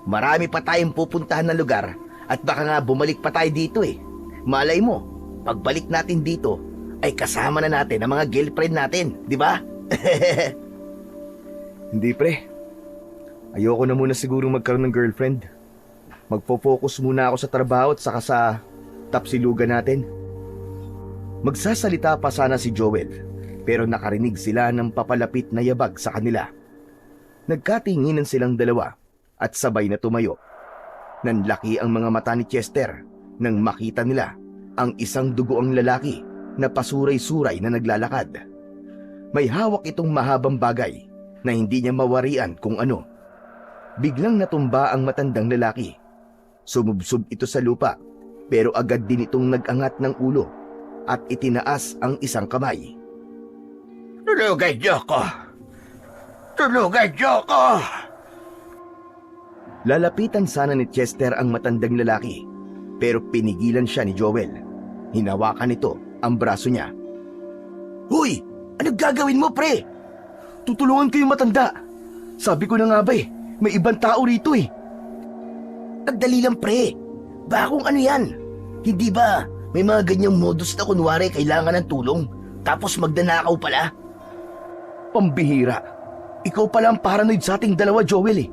[SPEAKER 2] Marami pa tayong pupuntahan na lugar at baka nga bumalik pa tayo dito eh. Malay mo, pagbalik natin dito ay kasama na natin ang mga girlfriend natin, di ba?
[SPEAKER 1] Hindi pre. Ayoko na muna sigurong magkaroon ng girlfriend. Magpo-focus muna ako sa trabaho at saka sa tapsilugan natin. Magsasalita pa sana si Joel, pero nakarinig sila ng papalapit na yabag sa kanila. Nagkatinginan silang dalawa at sabay na tumayo. Nanlaki ang mga mata ni Chester nang makita nila ang isang dugoang lalaki na pasuray-suray na naglalakad. May hawak itong mahabang bagay na hindi niya mawarian kung ano. Biglang natumba ang matandang lalaki. Sumubsob ito sa lupa, pero agad din itong nag-angat ng ulo at itinaas ang isang kamay.
[SPEAKER 2] Tulugan niyo ko! Tulugan niyo ko!
[SPEAKER 1] Lalapitan sana ni Chester ang matandang lalaki, pero pinigilan siya ni Joel. Hinawakan nito ang braso niya.
[SPEAKER 2] Huy! Anong gagawin mo, pre?
[SPEAKER 1] Tutulungan ko yung matanda. Sabi ko na nga ba may ibang tao rito eh.
[SPEAKER 2] Nagdali lang, pre. Baka kung ano yan. Hindi ba may mga ganyang modus na kunwari kailangan ng tulong, tapos magdanakaw pala?
[SPEAKER 1] Pambihira. Ikaw pala ang paranoid sa ating dalawa, Joel eh.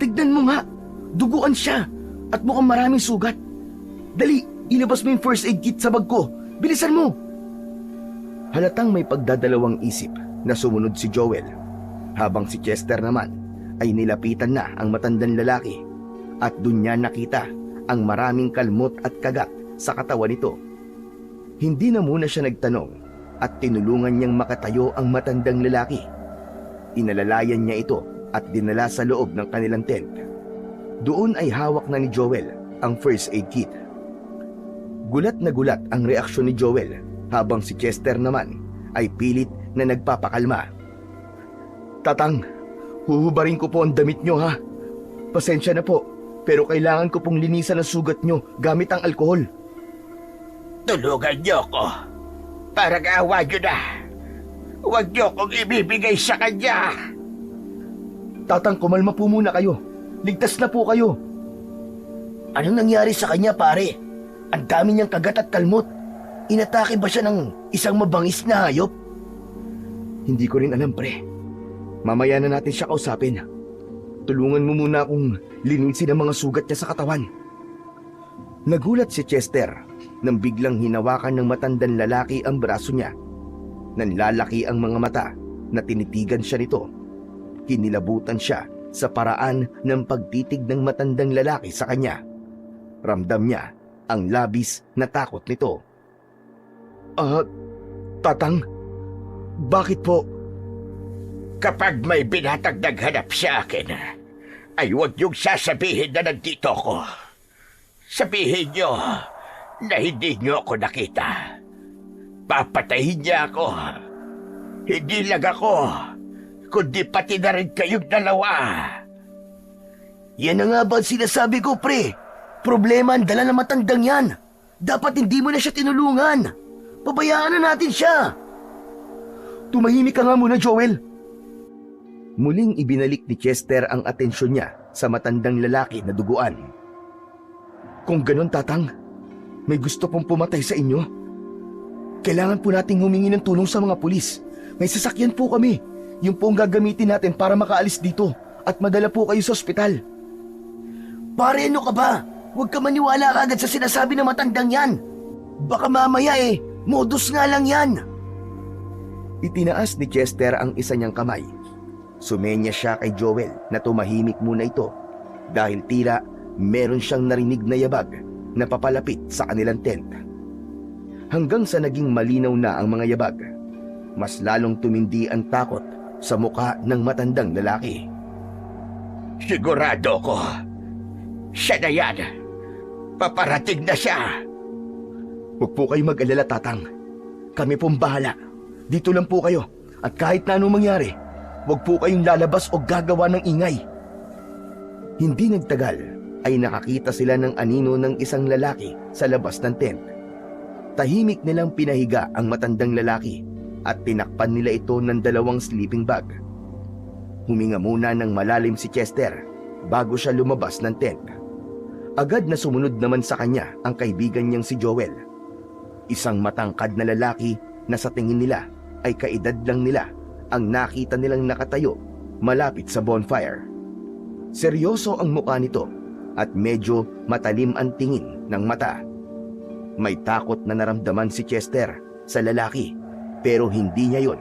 [SPEAKER 1] Tignan mo nga. Duguan siya. At mukhang maraming sugat. Dali, ilabas mo yung first aid kit sa bag ko. Bilisan mo. Halatang may pagdadalawang isip na sumunod si Joel, habang si Chester naman ay nilapitan na ang matandang lalaki at dun niya nakita ang maraming kalmot at kagat sa katawan nito. Hindi na muna siya nagtanong at tinulungan niyang makatayo ang matandang lalaki. Inalalayan niya ito at dinala sa loob ng kanilang tent. Doon ay hawak na ni Joel ang first aid kit. Gulat na gulat ang reaksyon ni Joel, habang si Chester naman ay pilit na nagpapakalma. Tatang, huhubarin ko po ang damit nyo ha. Pasensya na po, pero kailangan ko pong linisan ang sugat nyo gamit ang alkohol.
[SPEAKER 2] Tulugan niyo ko. Parang awa niyo na. Huwag niyo kong ibibigay sa kanya.
[SPEAKER 1] Tatang, kumalma po muna kayo. Ligtas na po kayo.
[SPEAKER 2] Anong nangyari sa kanya, pare? Ang dami niyang kagat at kalmot. Inatake ba siya ng isang mabangis na hayop?
[SPEAKER 1] Hindi ko rin alam, pre. Mamaya na natin siya kausapin. Tulungan mo muna akong linisin ang mga sugat niya sa katawan. Nagulat si Chester nang biglang hinawakan ng matandang lalaki ang braso niya. Nanlalaki ang mga mata na tinitigan siya nito. Kinilabutan siya sa paraan ng pagtitig ng matandang lalaki sa kanya. Ramdam niya ang labis na takot nito. Tatang, bakit po?
[SPEAKER 2] Kapag may binatang naghanap sa akin, ay huwag niyong sasabihin na nandito ko. Sabihin niyo na hindi niyo ako nakita. Papatayin niya ako. Hindi lang ako, kundi pati na rin kayong dalawa. Yan na nga ba ang sinasabi ko, pre? Problema ang dala ng matandang yan. Dapat hindi mo na siya tinulungan. Pabayaan na natin siya.
[SPEAKER 1] Tumahimik ka nga muna, Joel. Muling ibinalik ni Chester ang atensyon niya sa matandang lalaki na duguan. Kung ganun, tatang, may gusto pong pumatay sa inyo. Kailangan po nating humingi ng tulong sa mga pulis. May sasakyan po kami. Yung po ang gagamitin natin para makaalis dito at madala po kayo sa ospital.
[SPEAKER 2] Pare, ano ka ba? Huwag ka maniwala kagad sa sinasabi ng matandang yan. Baka mamaya modus nga lang yan.
[SPEAKER 1] Itinaas ni Chester ang isa niyang kamay. Sumenya siya kay Joel na tumahimik muna ito dahil tila meron siyang narinig na yabag na papalapit sa kanilang tent. Hanggang sa naging malinaw na ang mga yabag, mas lalong tumindi ang takot sa mukha ng matandang lalaki.
[SPEAKER 2] Sigurado ko, siya na yan. Paparating na siya.
[SPEAKER 1] Huwag po kayo mag-alala, Tatang. Kami pong bahala. Dito lang po kayo. At kahit na anong mangyari, huwag po kayong lalabas o gagawa ng ingay. Hindi nagtagal ay nakakita sila ng anino ng isang lalaki sa labas ng tent. Tahimik nilang pinahiga ang matandang lalaki at tinakpan nila ito ng 2 sleeping bag. Huminga muna ng malalim si Chester bago siya lumabas ng tent. Agad na sumunod naman sa kanya ang kaibigan niyang si Joel. Isang matangkad na lalaki na sa tingin nila ay kaedad lang nila ang nakita nilang nakatayo malapit sa bonfire. Seryoso ang mukha nito at medyo matalim ang tingin ng mata. May takot na naramdaman si Chester sa lalaki pero hindi niya yon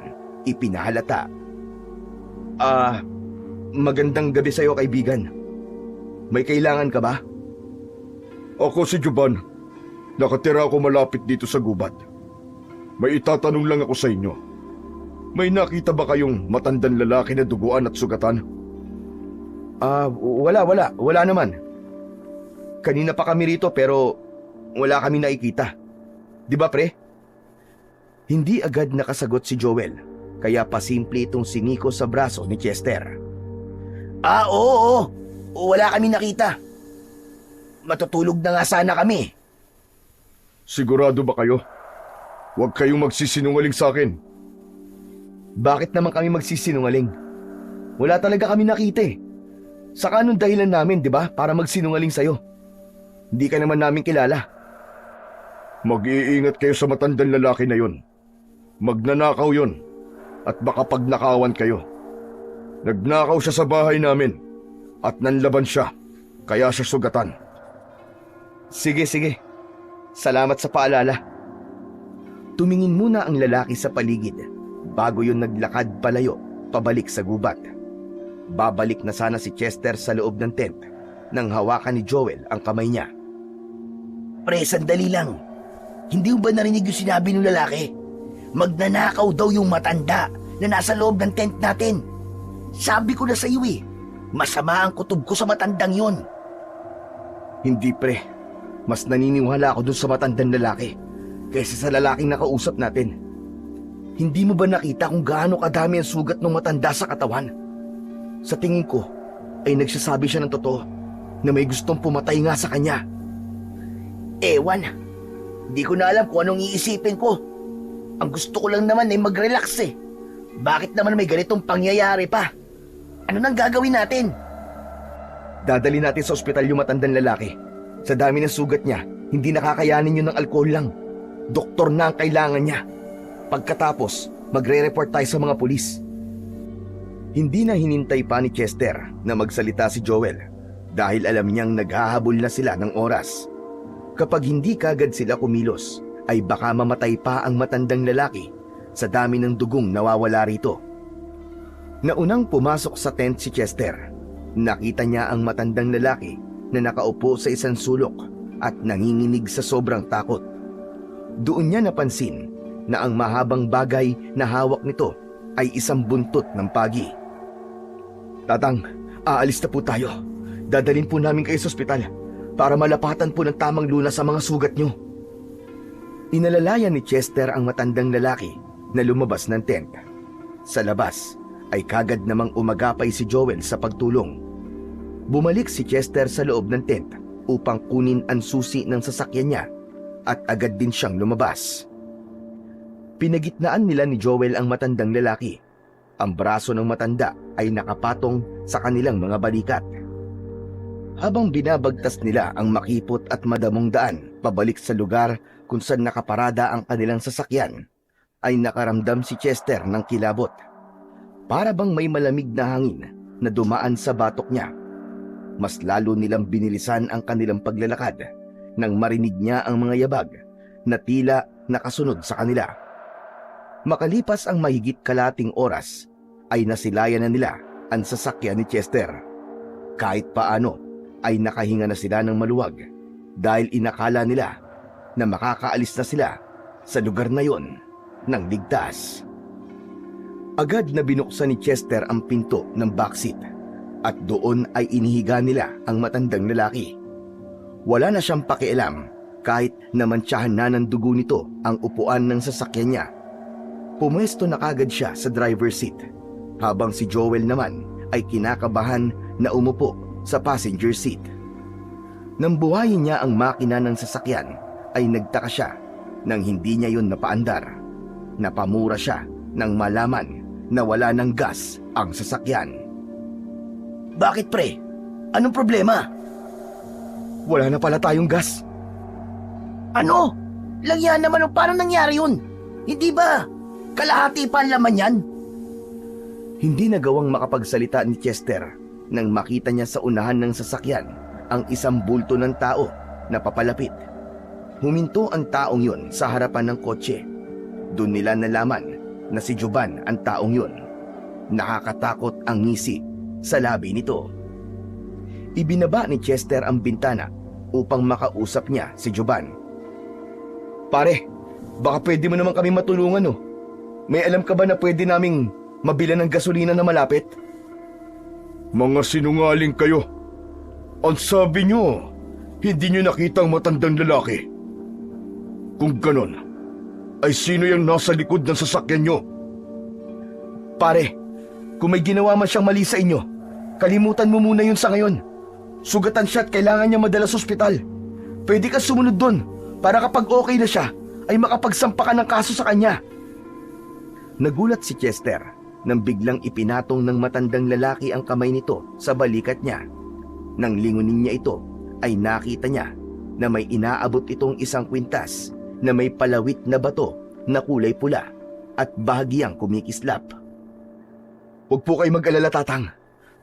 [SPEAKER 1] ipinahalata. Magandang gabi sa'yo, kaibigan. May kailangan ka ba?
[SPEAKER 3] Ako si Juban. Nakatira ako malapit dito sa gubat. May itatanong lang ako sa inyo. May nakita ba kayong matandang lalaki na duguan at sugatan?
[SPEAKER 1] Wala naman. Kanina pa kami rito pero wala kami nakikita. Di ba, pre? Hindi agad nakasagot si Joel, kaya pasimple itong siniko sa braso ni Chester.
[SPEAKER 2] Oo. Wala kami nakita. Matutulog na nga sana kami.
[SPEAKER 3] Sigurado ba kayo? Huwag kayong magsisinungaling sa akin.
[SPEAKER 1] Bakit naman kami magsisinungaling? Wala talaga kami nakita eh. Saka anong dahilan namin, di ba, para magsinungaling sa'yo? Hindi ka naman namin kilala.
[SPEAKER 3] Mag-iingat kayo sa matandang lalaki na yon. Magnanakaw yon. At baka pagnakawan kayo. Nagnakaw siya sa bahay namin. At nanlaban siya. Kaya siya sugatan.
[SPEAKER 1] Sige. Salamat sa paalala. Tumingin muna ang lalaki sa paligid bago yun naglakad palayo pabalik sa gubat. Babalik na sana si Chester sa loob ng tent nang hawakan ni Joel ang kamay niya.
[SPEAKER 2] Pre, sandali lang. Hindi mo ba narinig yung sinabi ng lalaki? Magnanakaw daw yung matanda na nasa loob ng tent natin. Sabi ko na sa iyo eh, masama ang kutob ko sa matandang yon.
[SPEAKER 1] Hindi, pre. Mas naniniwala ako dun sa matandang lalaki kaysa sa lalaking nakausap natin. Hindi mo ba nakita kung gaano kadami ang sugat ng matanda sa katawan? Sa tingin ko ay nagsasabi siya ng totoo na may gustong pumatay nga sa kanya.
[SPEAKER 2] Ewan, di ko na alam kung anong iisipin ko. Ang gusto ko lang naman ay mag-relax eh. Bakit naman may ganitong pangyayari pa? Ano nang gagawin natin?
[SPEAKER 1] Dadali natin sa ospital yung matandang lalaki. Sa dami ng sugat niya, hindi nakakayanin yun ng alkohol lang. Doktor na ang kailangan niya. Pagkatapos, magre-report tayo sa mga pulis. Hindi na hinintay pa ni Chester na magsalita si Joel dahil alam niyang naghahabol na sila ng oras. Kapag hindi kagad sila kumilos, ay baka mamatay pa ang matandang lalaki sa dami ng dugong nawawala rito. Naunang pumasok sa tent si Chester. Nakita niya ang matandang lalaki na nakaupo sa isang sulok at nanginginig sa sobrang takot. Doon niya napansin na ang mahabang bagay na hawak nito ay isang buntot ng pagi. Tatang, aalis na po tayo. Dadalhin po namin kayo sa ospital para malapatan po ng tamang lunas sa mga sugat niyo. Inalalayan ni Chester ang matandang lalaki na lumabas ng tent. Sa labas ay kagad namang umagapay si Joel sa pagtulong. Bumalik si Chester sa loob ng tent upang kunin ang susi ng sasakyan niya at agad din siyang lumabas. Pinagitnaan nila ni Joel ang matandang lalaki. Ang braso ng matanda ay nakapatong sa kanilang mga balikat. Habang binabagtas nila ang makipot at madamong daan pabalik sa lugar kung saan nakaparada ang kanilang sasakyan, ay nakaramdam si Chester ng kilabot. Para bang may malamig na hangin na dumaan sa batok niya. Mas lalo nilang binilisan ang kanilang paglalakad nang marinig niya ang mga yabag na tila nakasunod sa kanila. Makalipas ang mahigit kalating oras, ay nasilayan na nila ang sasakyan ni Chester. Kahit paano, ay nakahinga na sila ng maluwag dahil inakala nila na makakaalis na sila sa lugar na yon ng ligtas. Agad na binuksan ni Chester ang pinto ng backseat at doon ay inihiga nila ang matandang lalaki. Wala na siyang pakialam kahit namantsahan na ng dugo nito ang upuan ng sasakyan niya. Pumwesto na kagad siya sa driver's seat habang si Joel naman ay kinakabahan na umupo sa passenger seat. Nang buhayin niya ang makina ng sasakyan ay nagtaka siya nang hindi niya yun napaandar. Napamura siya nang malaman na wala ng gas ang sasakyan.
[SPEAKER 2] Bakit pre? Anong problema?
[SPEAKER 1] Wala na pala tayong gas.
[SPEAKER 2] Ano? Langyan naman o paano nangyari yun? Hindi ba? Kalahati pa ang laman yan?
[SPEAKER 1] Hindi nagawang makapagsalita ni Chester nang makita niya sa unahan ng sasakyan ang isang bulto ng tao na papalapit. Huminto ang taong yun sa harapan ng kotse. Doon nila nalaman na si Jovan ang taong yun. Nakakatakot ang ngisi sa labi nito. Ibinaba ni Chester ang bintana upang makausap niya si Jovan. Pare, baka pwede mo naman kami matulungan, oh. May alam ka ba na pwede naming mabilan ng gasolina na malapit?
[SPEAKER 3] Mga sinungaling kayo. Ang sabi nyo, hindi nyo nakita ang matandang lalaki. Kung ganon, ay sino yung nasa likod ng sasakyan nyo?
[SPEAKER 1] Pare, kung may ginawa man siyang mali sa inyo, kalimutan mo muna yun sa ngayon. Sugatan siya at kailangan niya madala sa ospital. Pwede ka sumunod doon para kapag okay na siya, ay makapagsampa ka ng kaso sa kanya. Nagulat si Chester nang biglang ipinatong ng matandang lalaki ang kamay nito sa balikat niya. Nang lingunin niya ito, ay nakita niya na may inaabot itong isang kwintas na may palawit na bato na kulay pula at bahagyang kumikislap. Huwag po kayo mag-alala, Tatang.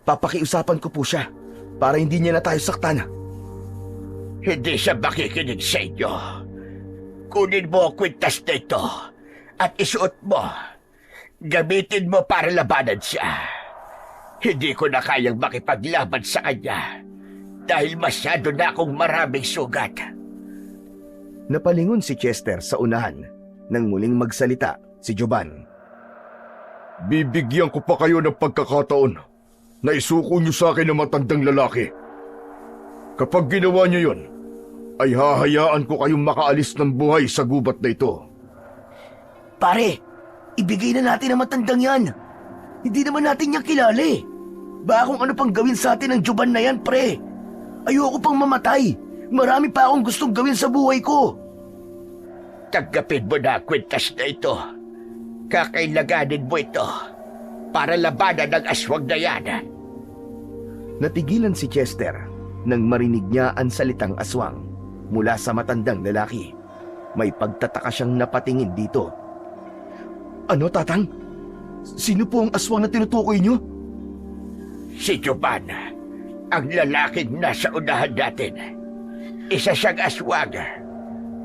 [SPEAKER 1] Papakiusapan ko po siya para hindi niya na tayo saktan.
[SPEAKER 2] Hindi siya makikinig sa inyo. Kunin mo ang kwintas na ito at isuot mo. Gamitin mo para labanan siya. Hindi ko na kayang makipaglaban sa kanya dahil masyado na akong maraming sugat.
[SPEAKER 1] Napalingon si Chester sa unahan nang muling magsalita si Jovan.
[SPEAKER 3] Bibigyan ko pa kayo ng pagkakataon na isuko nyo sa akin ang matandang lalaki. Kapag ginawa nyo yun, ay hahayaan ko kayong makaalis ng buhay sa gubat na ito.
[SPEAKER 2] Pare, ibigay na natin ang matandang yan. Hindi naman natin niya kilala eh. Baka kung ano pang gawin sa atin ng Jovan na yan, pre. Ayoko pang mamatay. Marami pa akong gustong gawin sa buhay ko. Tanggapin mo na ang kwintas na ito. Kakailaganin mo ito para labanan ng aswang na yan.
[SPEAKER 1] Natigilan si Chester nang marinig niya ang salitang aswang mula sa matandang lalaki. May pagtataka siyang napatingin dito. Ano, Tatang? Sino po ang aswang na tinutukoy niyo?
[SPEAKER 2] Si Jovan, ang lalaking nasa unahan natin. Isa siyang aswang.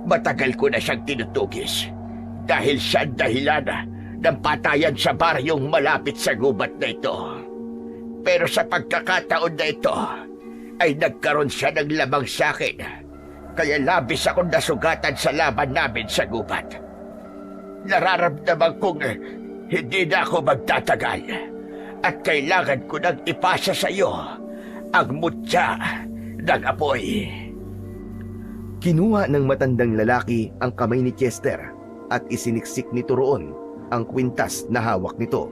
[SPEAKER 2] Matagal ko na siyang tinutugis dahil siya ang dahilan ng patayan sa baryong malapit sa gubat na ito. Pero sa pagkakataon na ito, ay nagkaroon siya ng lamang sa akin. Kaya labis akong nasugatan sa laban namin sa gubat. Nararamdaman kong hindi na ako magtatagal at kailangan ko nang ipasa sa iyo ang mutya ng apoy.
[SPEAKER 1] Kinuha ng matandang lalaki ang kamay ni Chester at isiniksik nito roon ang kwintas na hawak nito.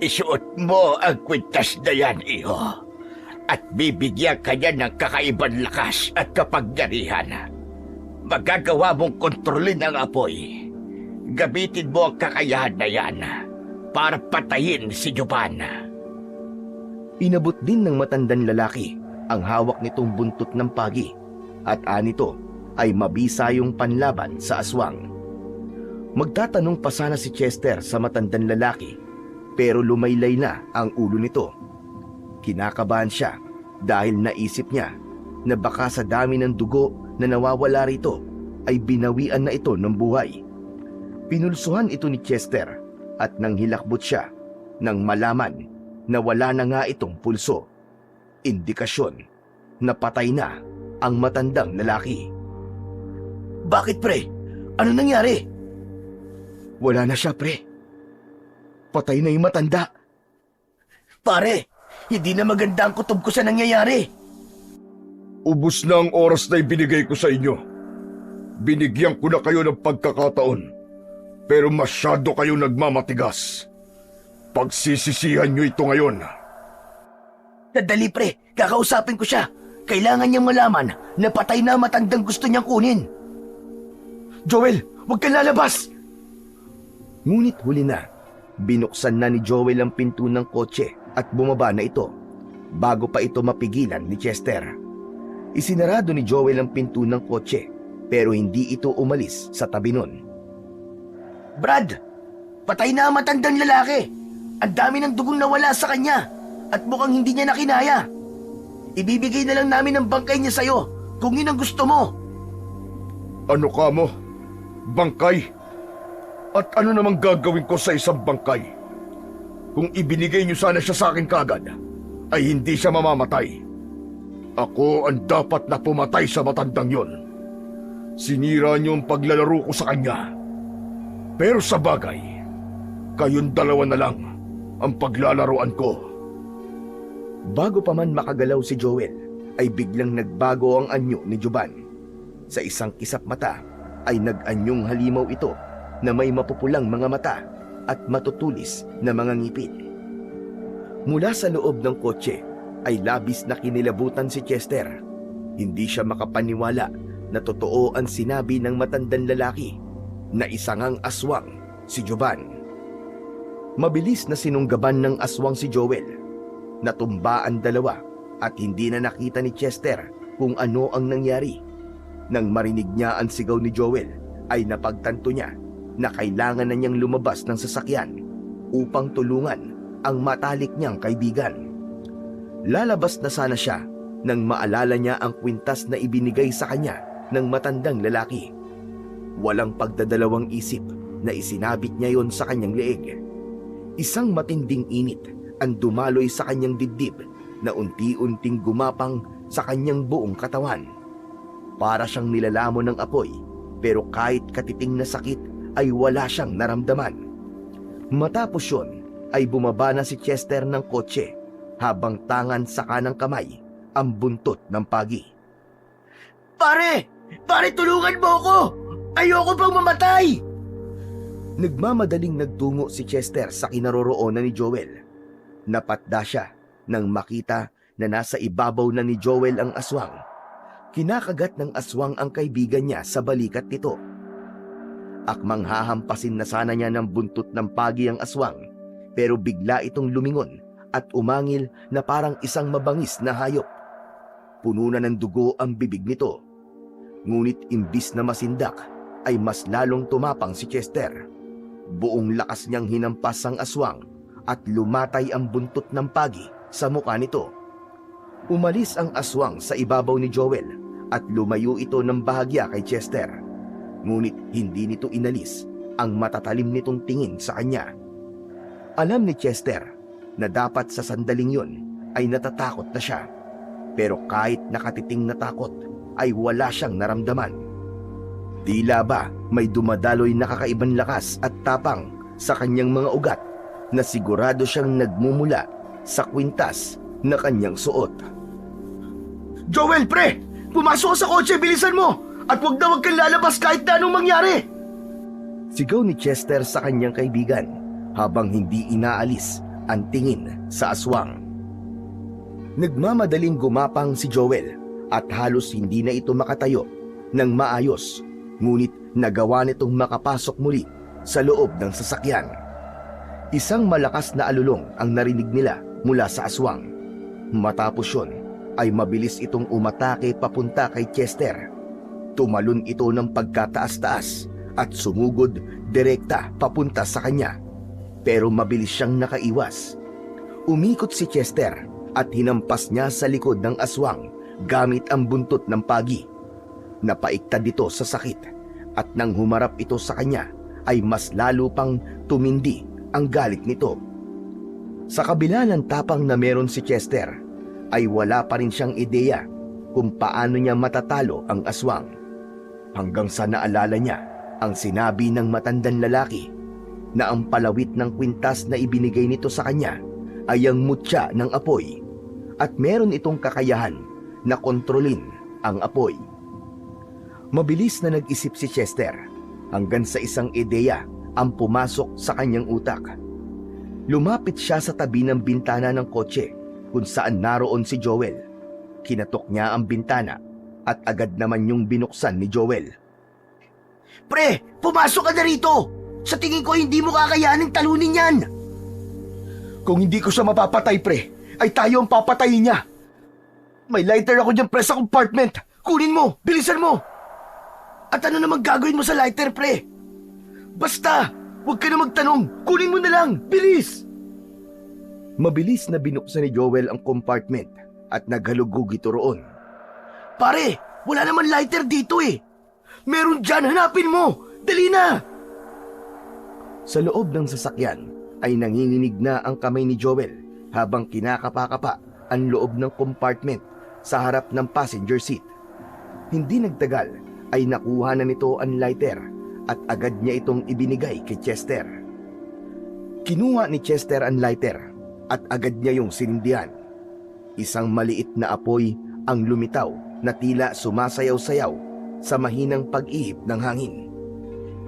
[SPEAKER 2] Isuot mo ang kwintas na yan, iho, at bibigyan ka niya ng kakaibang lakas at kapangyarihan. Magagawa mong kontrolin ang apoy. Gamitin mo ang kakayahan na yan para patayin si Jovan.
[SPEAKER 1] Inabot din ng matandang lalaki ang hawak nitong buntot ng pagi at anito ay mabisa yung panlaban sa aswang. Magtatanong pa sana si Chester sa matandang lalaki pero lumaylay na ang ulo nito. Kinakabahan siya dahil naisip niya na baka sa dami ng dugo na nawawala rito ay binawian na ito ng buhay. Pinulsuhan ito ni Chester at nang hilakbot siya nang malaman na wala na nga itong pulso. Indikasyon napatay na ang matandang lalaki.
[SPEAKER 2] Bakit pre? Ano nangyari?
[SPEAKER 1] Wala na siya, pre. Patay na yung matanda.
[SPEAKER 2] Pare, hindi na maganda ang kutob ko sa nangyayari.
[SPEAKER 3] Ubus na ang oras na ibinigay ko sa inyo. Binigyan ko na kayo ng pagkakataon. Pero masyado kayo nagmamatigas. Pagsisisihan nyo ito ngayon.
[SPEAKER 2] Nadali pre, kakausapin ko siya. Kailangan niyang malaman na patay na ang matandang gusto niyang kunin.
[SPEAKER 1] Joel, huwag kang lalabas! Ngunit huli na, binuksan na ni Joel ang pinto ng kotse at bumaba na ito bago pa ito mapigilan ni Chester. Isinarado ni Joel ang pinto ng kotse pero hindi ito umalis sa tabi nun.
[SPEAKER 2] Brad, patay na ang matandang lalaki. Ang dami ng dugong nawala sa kanya at mukhang hindi niya nakinaya. Ibibigay na lang namin ang bangkay niya sa'yo kung yun ang gusto mo.
[SPEAKER 3] Ano ka mo? Bangkay? At ano namang gagawin ko sa isang bangkay? Kung ibinigay niyo sana siya sa akin kagad, ay hindi siya mamamatay. Ako ang dapat na pumatay sa matandang yon. Sinira niyo ang paglalaro ko sa kanya. Pero sa bagay, kayong dalawa na lang ang paglalaroan ko.
[SPEAKER 1] Bago pa man makagalaw si Joel, ay biglang nagbago ang anyo ni Juban. Sa isang kisap mata, ay nag-anyong halimaw ito na may mapupulang mga mata at matutulis na mga ngipin. Mula sa loob ng kotse ay labis na kinilabutan si Chester. Hindi siya makapaniwala na totoo ang sinabi ng matandang lalaki na isa ngang aswang si Juban. Mabilis na sinunggaban ng aswang si Joel. Natumba ang dalawa at hindi na nakita ni Chester kung ano ang nangyari. Nang marinig niya ang sigaw ni Joel, ay napagtanto niya na kailangan na niyang lumabas ng sasakyan upang tulungan ang matalik niyang kaibigan. Lalabas na sana siya nang maalala niya ang kwintas na ibinigay sa kanya ng matandang lalaki. Walang pagdadalawang isip na isinabit niya yon sa kanyang leeg. Isang matinding init ang dumaloy sa kanyang dibdib na unti-unting gumapang sa kanyang buong katawan. Para siyang nilalamon ng apoy, pero kahit katiting na sakit ay wala siyang naramdaman. Matapos yun, ay bumaba na si Chester ng kotse habang tangan sa kanang kamay ang buntot ng pagi.
[SPEAKER 2] Pare! Pare, tulungan mo ako! Ayoko pang mamatay!
[SPEAKER 1] Nagmamadaling nagtungo si Chester sa kinaroroonan ni Joel. Napatda siya nang makita na nasa ibabaw na ni Joel ang aswang. Kinakagat ng aswang ang kaibigan niya sa balikat nito. Akmang hahampasin na sana niya ng buntot ng pagi ang aswang, pero bigla itong lumingon at umangil na parang isang mabangis na hayop. Puno na ng dugo ang bibig nito. Ngunit imbis na masindak, ay mas lalong tumapang si Chester. Buong lakas niyang hinampas ang aswang at lumatay ang buntot ng pagi sa mukha nito. Umalis ang aswang sa ibabaw ni Joel at lumayo ito ng bahagya kay Chester. Ngunit hindi nito inalis ang matatalim nitong tingin sa kanya. Alam ni Chester na dapat sa sandaling yun ay natatakot na siya. Pero kahit nakatiting na takot ay wala siyang naramdaman. Tila ba may dumadaloy na kakaibang lakas at tapang sa kanyang mga ugat na sigurado siyang nagmumula sa kwintas na kanyang suot.
[SPEAKER 2] Joel, pre! Pumasok ka sa kotse, bilisan mo! At wag kang lalabas kahit na anong mangyari!
[SPEAKER 1] Sigaw ni Chester sa kanyang kaibigan habang hindi inaalis ang tingin sa aswang. Nagmamadaling gumapang si Joel at halos hindi na ito makatayo ng maayos, ngunit nagawa nitong makapasok muli sa loob ng sasakyan. Isang malakas na alulong ang narinig nila mula sa aswang. Matapos yun, ay mabilis itong umatake papunta kay Chester. Tumalon ito ng pagkataas-taas at sumugod direkta papunta sa kanya. Pero mabilis siyang nakaiwas. Umikot si Chester at hinampas niya sa likod ng aswang gamit ang buntot ng pagi. Napaiktad ito sa sakit at nang humarap ito sa kanya ay mas lalo pang tumindi ang galit nito. Sa kabila ng tapang na meron si Chester, ay wala pa rin siyang ideya kung paano niya matatalo ang aswang. Hanggang sa naalala niya ang sinabi ng matandang lalaki na ang palawit ng kwintas na ibinigay nito sa kanya ay ang mutya ng apoy at meron itong kakayahan na kontrolin ang apoy. Mabilis na nag-isip si Chester hanggang sa isang ideya ang pumasok sa kanyang utak. Lumapit siya sa tabi ng bintana ng kotse kung saan naroon si Joel. Kinatok niya ang bintana at agad naman yung binuksan ni Joel.
[SPEAKER 2] Pre, pumasok ka na rito! Sa tingin ko hindi mo kakayaning talunin yan!
[SPEAKER 1] Kung hindi ko siya mapapatay, pre, ay tayo ang papatayin niya. May lighter ako dyan, pre, sa compartment. Kunin mo! Bilisan mo!
[SPEAKER 2] At ano naman gagawin mo sa lighter, pre?
[SPEAKER 1] Basta! Huwag ka na magtanong! Kunin mo na lang! Bilis! Mabilis na binuksan ni Joel ang compartment at naghalugog ito roon.
[SPEAKER 2] Pare, wala naman lighter dito eh! Meron dyan, hanapin mo! Dali na!
[SPEAKER 1] Sa loob ng sasakyan ay nanginginig na ang kamay ni Joel habang kinakapa-kapa ang loob ng compartment sa harap ng passenger seat. Hindi nagtagal ay nakuha na nito ang lighter at agad niya itong ibinigay kay Chester. Kinuha ni Chester ang lighter at agad niya yung sinindihan. Isang maliit na apoy ang lumitaw na tila sumasayaw-sayaw sa mahinang pag-ihip ng hangin.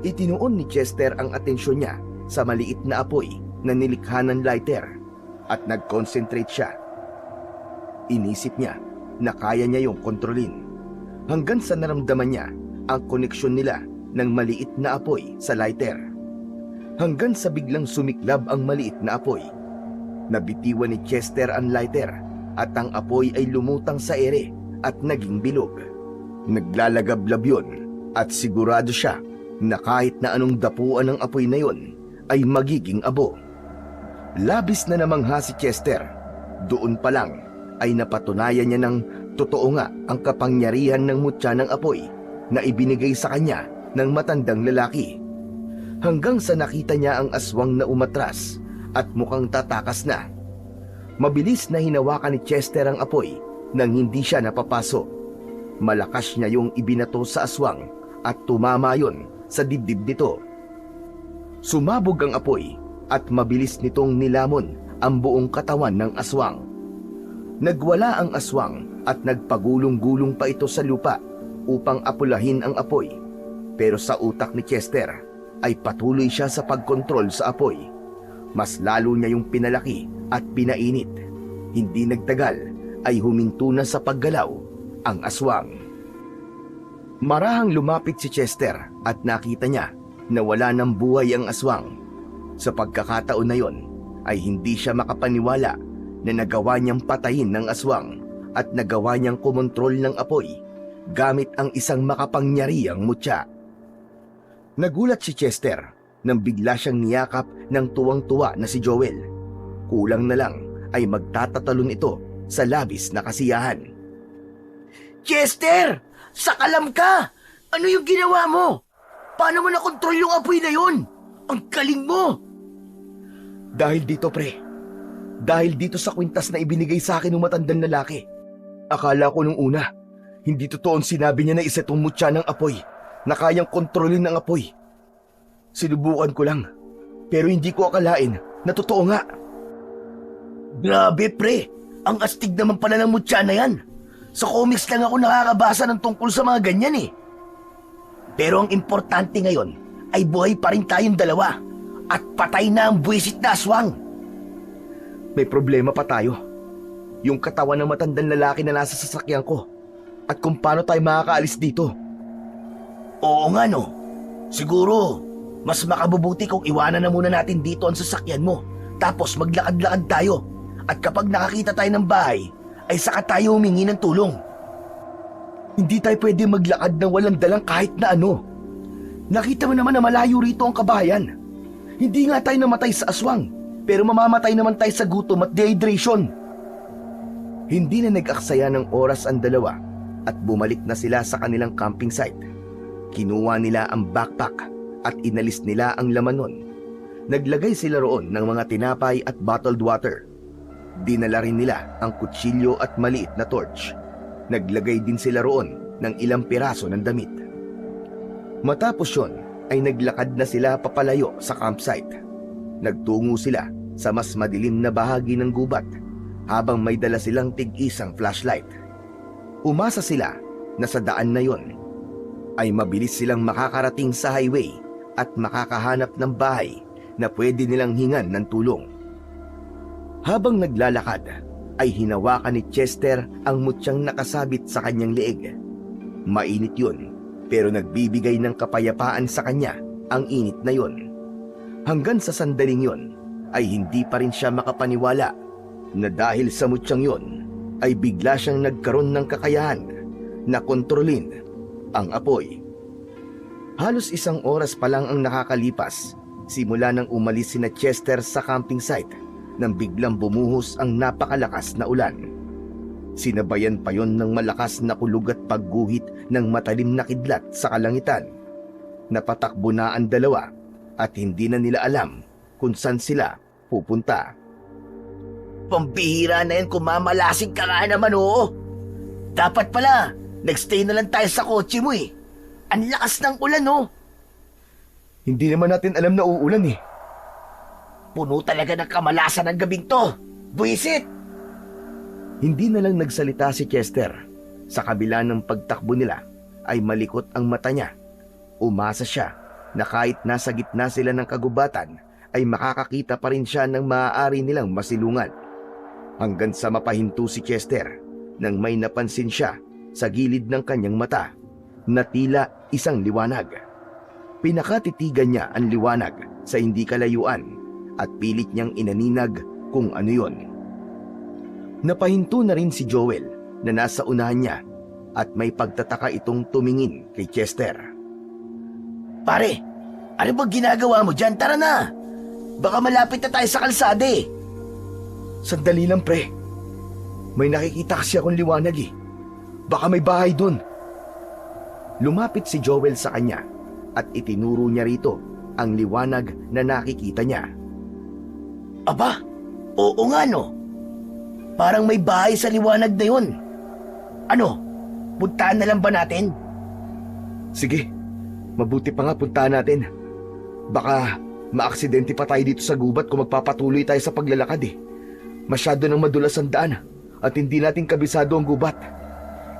[SPEAKER 1] Itinuon ni Chester ang atensyon niya sa maliit na apoy na nilikha ng lighter at nag-concentrate siya. Inisip niya na kaya niya yung kontrolin hanggang sa naramdaman niya ang koneksyon nila ng maliit na apoy sa lighter. Hanggang sa biglang sumiklab ang maliit na apoy. Nabitiwan ni Chester ang lighter at ang apoy ay lumutang sa ere at naging bilog. Naglalagablab yun at sigurado siya na kahit na anong dapuan ng apoy na yon ay magiging abo. Labis na namangha si Chester. Doon pa lang ay napatunayan niya ng totoo nga ang kapangyarihan ng mutya ng apoy na ibinigay sa kanya ng matandang lalaki. Hanggang sa nakita niya ang aswang na umatras at mukhang tatakas na. Mabilis na hinawakan ni Chester ang apoy nang hindi siya napapaso. Malakas niya yung ibinato sa aswang at tumama yon sa dibdib nito. Sumabog ang apoy at mabilis nitong nilamon ang buong katawan ng aswang. Nagwala ang aswang at nagpagulong-gulong pa ito sa lupa upang apulahin ang apoy. Pero sa utak ni Chester ay patuloy siya sa pagkontrol sa apoy. Mas lalo niya yung pinalaki at pinainit. Hindi nagtagal ay huminto na sa paggalaw ang aswang. Marahang lumapit si Chester at nakita niya na wala ng buhay ang aswang. Sa pagkakataon na yon ay hindi siya makapaniwala na nagawa niyang patayin ng aswang at nagawa niyang kumontrol ng apoy gamit ang isang makapangyarihang mutya. Nagulat si Chester nang bigla siyang niyakap ng tuwang-tuwa na si Joel. Kulang na lang ay magtatatalon ito sa labis na kasiyahan.
[SPEAKER 2] Chester! Sakalam ka! Ano yung ginawa mo? Paano mo nakontrol yung apoy na yun? Ang galing mo!
[SPEAKER 1] Dahil dito, pre. Dahil dito sa kwintas na ibinigay sa akin ng matandang lalaki. Akala ko nung una, hindi totoo ang sinabi niya na isa itong mutya ng apoy na kayang kontrolin ng apoy. Sinubukan ko lang, pero hindi ko akalain na totoo nga.
[SPEAKER 2] Grabe, pre! Ang astig naman pala ng mutya na yan. Sa comics lang ako nakakabasa ng tungkol sa mga ganyan eh. Pero ang importante ngayon ay buhay pa rin tayong dalawa at patay na ang buwisit na aswang.
[SPEAKER 1] May problema pa tayo. Yung katawan ng matandang lalaki na nasa sasakyan ko at kung paano tayo makakaalis dito.
[SPEAKER 2] Oo nga no. Siguro, mas makabubuti kung iwanan na muna natin dito ang sasakyan mo. Tapos maglakad-lakad tayo. At kapag nakakita tayo ng bahay, ay saka tayo humingi ng tulong.
[SPEAKER 1] Hindi tayo pwede maglakad ng walang dalang kahit na ano. Nakita mo naman na malayo rito ang kabahayan. Hindi nga tayo namatay sa aswang, pero mamamatay naman tayo sa gutom at dehydration. Hindi na nag-aksaya ng oras ang dalawa at bumalik na sila sa kanilang camping site. Kinuha nila ang backpack at inalis nila ang laman nun. Naglagay sila roon ng mga tinapay at bottled water. Dinala rin nila ang kutsilyo at maliit na torch. Naglagay din sila roon ng ilang piraso ng damit. Matapos yon ay naglakad na sila papalayo sa campsite. Nagtungo sila sa mas madilim na bahagi ng gubat habang may dala silang tig-isang flashlight. Umasa sila na sa daan na yon ay mabilis silang makakarating sa highway at makakahanap ng bahay na pwede nilang hingan ng tulong. Habang naglalakad ay hinawakan ni Chester ang mutyang nakasabit sa kanyang leeg. Mainit yun, pero nagbibigay ng kapayapaan sa kanya ang init na yun. Hanggang sa sandaling yun ay hindi pa rin siya makapaniwala na dahil sa mutyang yun ay bigla siyang nagkaroon ng kakayahan na kontrolin ang apoy. Halos 1 oras pa lang ang nakakalipas simula nang umalis sina Chester sa camping site nang biglang bumuhos ang napakalakas na ulan. Sinabayan pa yon ng malakas na kulog at pagguhit ng matalim na kidlat sa kalangitan. Napatakbo na ang dalawa at hindi na nila alam kung saan sila pupunta.
[SPEAKER 2] Pambihira na yan kung mamalasig ka nga naman, oo. Dapat pala, nagstay na lang tayo sa kotse mo eh. Ang lakas ng ulan, oh.
[SPEAKER 1] Hindi naman natin alam na uulan eh.
[SPEAKER 2] Puno talaga ng kamalasan ng gabing to. Buisit!
[SPEAKER 1] Hindi na lang nagsalita si Chester. Sa kabila ng pagtakbo nila ay malikot ang mata niya. Umasa siya na kahit nasa gitna sila ng kagubatan ay makakakita pa rin siya ng maaari nilang masilungan. Hanggang sa mapahinto si Chester nang may napansin siya sa gilid ng kanyang mata na tila isang liwanag. Pinakatitigan niya ang liwanag sa hindi kalayuan at pilit niyang inaninag kung ano yon. Napahinto na rin si Joel na nasa unahan niya at may pagtataka itong tumingin kay Chester.
[SPEAKER 2] Pare, ano ba ginagawa mo dyan? Tara na! Baka malapit na tayo sa kalsada eh.
[SPEAKER 1] Sandali lang pre. May nakikita kasi akong liwanag eh. Baka may bahay dun. Lumapit si Joel sa kanya at itinuro niya rito ang liwanag na nakikita niya.
[SPEAKER 2] Aba, oo nga no. Parang may bahay sa liwanag na yun. Ano, puntahan na lang ba natin?
[SPEAKER 1] Sige, mabuti pa nga puntahan natin. Baka maaksidente pa tayo dito sa gubat kung magpapatuloy tayo sa paglalakad eh. Masyado nang madulas ang daan at hindi natin kabisado ang gubat.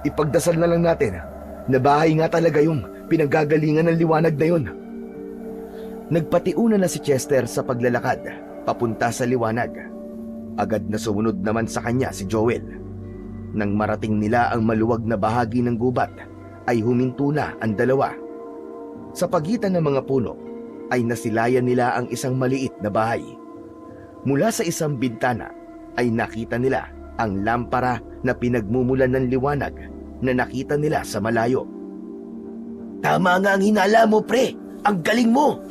[SPEAKER 1] Ipagdasal na lang natin na bahay nga talaga yung pinanggagalingan ng liwanag na yun. Nagpatiuna na si Chester sa paglalakad papunta sa liwanag. Agad na sumunod naman sa kanya si Joel. Nang marating nila ang maluwag na bahagi ng gubat ay huminto na ang dalawa. Sa pagitan ng mga puno ay nasilayan nila ang isang maliit na bahay. Mula sa isang bintana ay nakita nila ang lampara na pinagmumulan ng liwanag na nakita nila sa malayo.
[SPEAKER 2] Tama nga ang hinala mo, pre. Ang galing mo.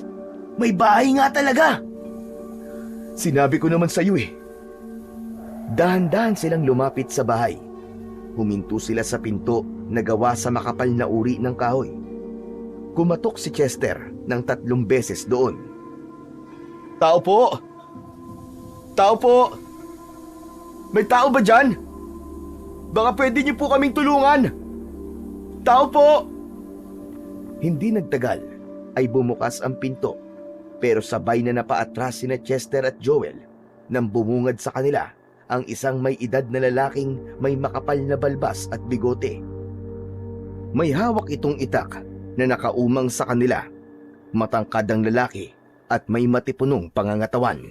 [SPEAKER 2] May bahay nga talaga.
[SPEAKER 1] Sinabi ko naman sa iyo eh. Dahan-dahan silang lumapit sa bahay. Huminto sila sa pinto na gawa sa makapal na uri ng kahoy. Kumatok si Chester ng 3 beses doon. Tao po! Tao po! May tao ba dyan? Baka pwede niyo po kaming tulungan! Tao po! Hindi nagtagal ay bumukas ang pinto pero sabay na napaatras sina Chester at Joel nang bumungad sa kanila ang isang may edad na lalaking may makapal na balbas at bigote. May hawak itong itak na nakaumang sa kanila. Matangkad ang lalaki at may matipunong pangangatawan.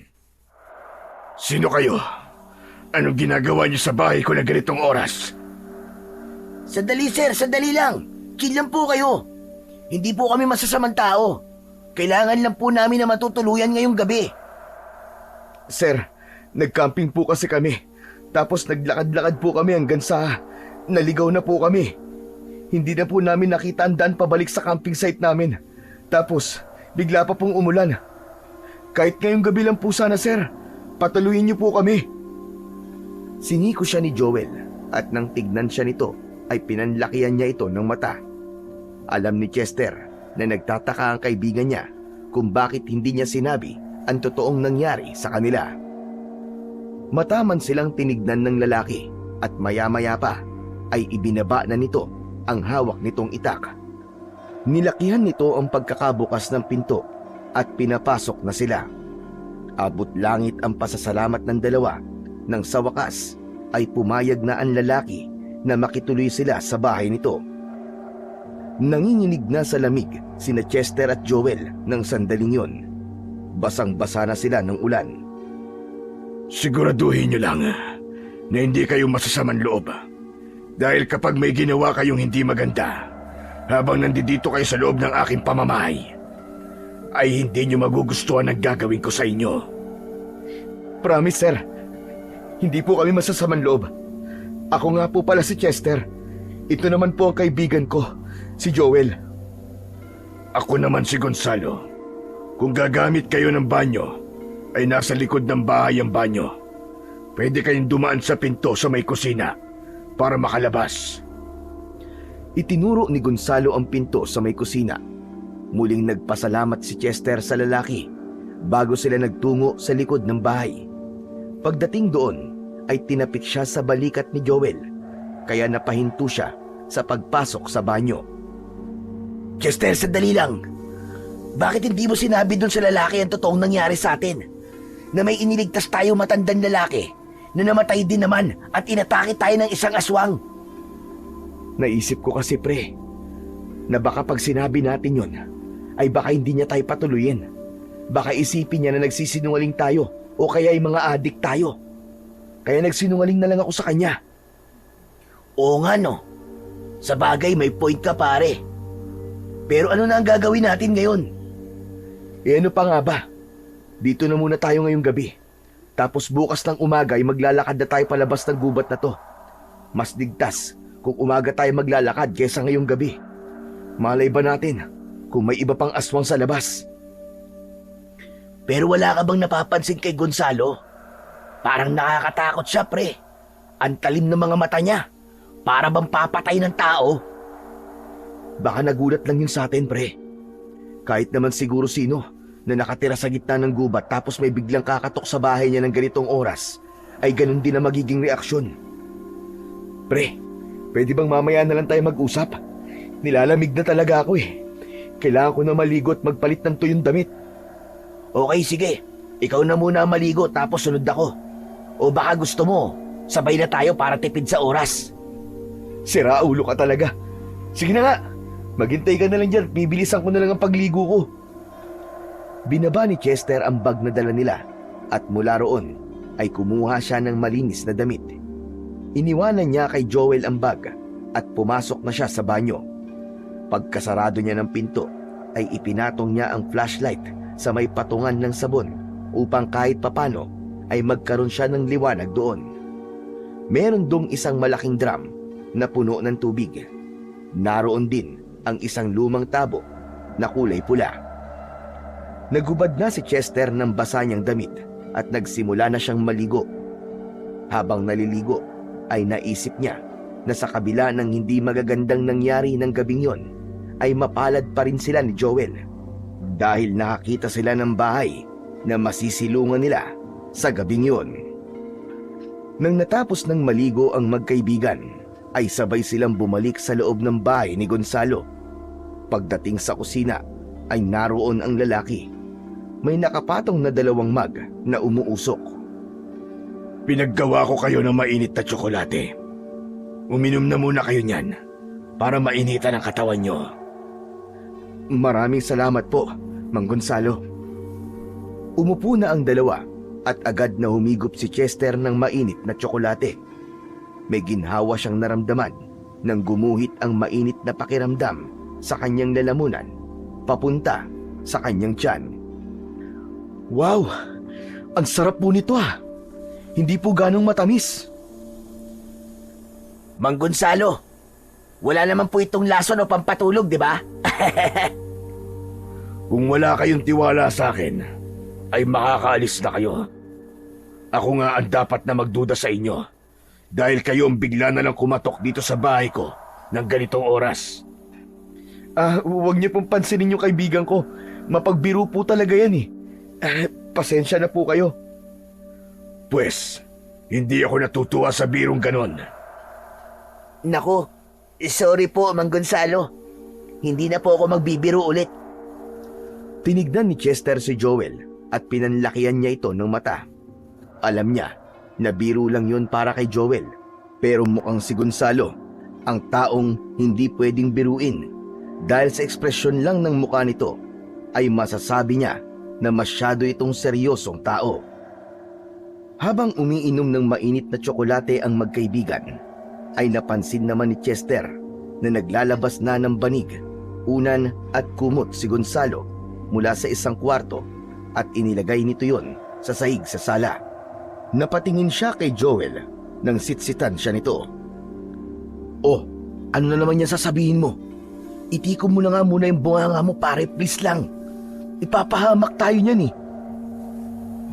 [SPEAKER 3] Sino kayo? Anong ginagawa niyo sa bahay ko na ganitong oras?
[SPEAKER 2] Sandali, sir. Sandali lang. Chill lang po kayo. Hindi po kami masasamang tao. Kailangan lang po namin na matutuluyan ngayong gabi.
[SPEAKER 1] Sir, nagcamping po kasi kami. Tapos naglakad-lakad po kami hanggang sa naligaw na po kami. Hindi na po namin nakita ang daan pabalik sa camping site namin. Tapos, bigla pa pong umulan. Kahit ngayong gabi lang po sana, sir. Patuloyin niyo po kami. Siniko siya ni Joel at nang tignan siya nito ay pinanlakihan niya ito ng mata. Alam ni Chester na nagtataka ang kaibigan niya kung bakit hindi niya sinabi ang totoong nangyari sa kanila. Mataman silang tinignan ng lalaki at maya-maya pa ay ibinaba na nito ang hawak nitong itak. Nilakihan nito ang pagkakabukas ng pinto at pinapasok na sila. Abot langit ang pasasalamat ng dalawa nang sa wakas ay pumayag na ang lalaki na makituloy sila sa bahay nito. Nanginginig na sa lamig sina Chester at Joel ng sandaling yon. Basang-basa na sila ng ulan.
[SPEAKER 3] Siguraduhin niyo lang na hindi kayo masasamang loob. Dahil kapag may ginawa kayong hindi maganda, habang nandito kayo sa loob ng aking pamamahay, ay hindi niyo magugustuhan ang gagawin ko sa inyo.
[SPEAKER 1] Promise, sir. Hindi po kami masasamang loob. Ako nga po pala si Chester. Ito naman po ang kaibigan ko, si Joel.
[SPEAKER 3] Ako naman si Gonzalo. Kung gagamit kayo ng banyo, ay nasa likod ng bahay ang banyo. Pwede kayong dumaan sa pinto sa may kusina para makalabas.
[SPEAKER 1] Itinuro ni Gonzalo ang pinto sa may kusina. Muling nagpasalamat si Chester sa lalaki bago sila nagtungo sa likod ng bahay. Pagdating doon ay tinapik siya sa balikat ni Joel, kaya napahinto siya sa pagpasok sa banyo.
[SPEAKER 2] Chester, sandali lang. Bakit hindi mo sinabi dun sa lalaki ang totoong nangyari sa atin? Na may iniligtas tayo matandang lalaki na namatay din naman at inatake tayo ng isang aswang.
[SPEAKER 1] Naisip ko kasi, pre, na baka pag sinabi natin yon, ay baka hindi niya tayo patuloyin. Baka isipin niya na nagsisinungaling tayo o kaya ay mga adik tayo. Kaya nagsinungaling na lang ako sa kanya.
[SPEAKER 2] Oo nga no. Sa bagay may point ka, pare. Pero ano na ang gagawin natin ngayon?
[SPEAKER 1] Eh ano pa nga ba? Dito na muna tayo ngayong gabi. Tapos bukas ng umaga ay maglalakad na tayo palabas ng gubat na to. Mas ligtas kung umaga tayo maglalakad kaysa ngayong gabi. Malay ba natin kung may iba pang aswang sa labas?
[SPEAKER 2] Pero wala ka bang napapansin kay Gonzalo? Parang nakakatakot siya, pre. Ang talim ng mga mata niya. Para bang papatay ng tao.
[SPEAKER 1] Baka nagulat lang yun sa atin, pre. Kahit naman siguro sino na nakatira sa gitna ng gubat tapos may biglang kakatok sa bahay niya ng ganitong oras, ay ganun din ang magiging reaksyon. Pre, pwede bang mamaya na lang tayo mag-usap? Nilalamig na talaga ako eh. Kailangan ko na maligo at magpalit ng tuyong damit.
[SPEAKER 2] Okay, sige. Ikaw na muna ang maligo tapos sunod ako. O baka gusto mo, sabay na tayo para tipid sa oras.
[SPEAKER 1] Sira ulo ka talaga. Sige na nga, maghintay ka na lang dyan. Bibilisan ko na lang ang pagligo ko. Binaba ni Chester ang bag na dala nila at mula roon ay kumuha siya ng malinis na damit. Iniwanan niya kay Joel ang bag at pumasok na siya sa banyo. Pagkasarado niya ng pinto ay ipinatong niya ang flashlight sa may patungan ng sabon upang kahit papano ay magkaroon siya ng liwanag doon. Meron dong isang malaking drum na puno ng tubig. Naroon din ang isang lumang tabo na kulay pula. Nagubad na si Chester ng basa niyang damit at nagsimula na siyang maligo. Habang naliligo ay naisip niya na sa kabila ng hindi magagandang nangyari ng gabing yon ay mapalad pa rin sila ni Joel dahil nakakita sila ng bahay na masisilungan nila sa gabing yon. Nang natapos ng maligo ang magkaibigan ay sabay silang bumalik sa loob ng bahay ni Gonzalo. Pagdating sa kusina ay naroon ang lalaki. May nakapatong na 2 mug na umuusok.
[SPEAKER 3] Pinaggawa ko kayo ng mainit na tsokolate. Uminom na muna kayo niyan para mainitan ang katawan nyo.
[SPEAKER 1] Maraming salamat po, Mang Gonzalo. Umupo na ang dalawa at agad na humigop si Chester ng mainit na tsokolate. May ginhawa siyang naramdaman nang gumuhit ang mainit na pakiramdam sa kanyang lalamunan papunta sa kanyang tiyan. Wow! Ang sarap po nito ah! Hindi po ganong matamis.
[SPEAKER 2] Mang Gonzalo, wala naman po itong lason o pampatulog, di ba?
[SPEAKER 3] Kung wala kayong tiwala sa akin, ay makakaalis na kayo. Ako nga ang dapat na magduda sa inyo dahil kayo ang bigla na lang kumatok dito sa bahay ko ng ganitong oras.
[SPEAKER 1] Huwag niyo pong pansinin yung kaibigan ko. Mapagbiro po talaga yan eh. Pasensya na po kayo.
[SPEAKER 3] Pwes, hindi ako natutuwa sa birong ganon.
[SPEAKER 2] Nako, sorry po, Mang Gonzalo. Hindi na po ako magbibiro ulit.
[SPEAKER 1] Tinignan ni Chester si Joel at pinanlakihan niya ito ng mata. Alam niya na biro lang yun para kay Joel, pero mukhang si Gonzalo ang taong hindi pwedeng biruin dahil sa ekspresyon lang ng mukha nito ay masasabi niya na masyado itong seryosong tao. Habang umiinom ng mainit na tsokolate ang magkaibigan, ay napansin naman ni Chester na naglalabas na ng banig, unan at kumot si Gonzalo mula sa isang kwarto at inilagay nito yon sa sahig sa sala. Napatingin siya kay Joel nang sitsitan siya nito. "Oh, ano na naman yan sasabihin mo? Itikom mo na nga muna yung bunganga mo pare, please lang. Ipapahamak tayo niyan eh."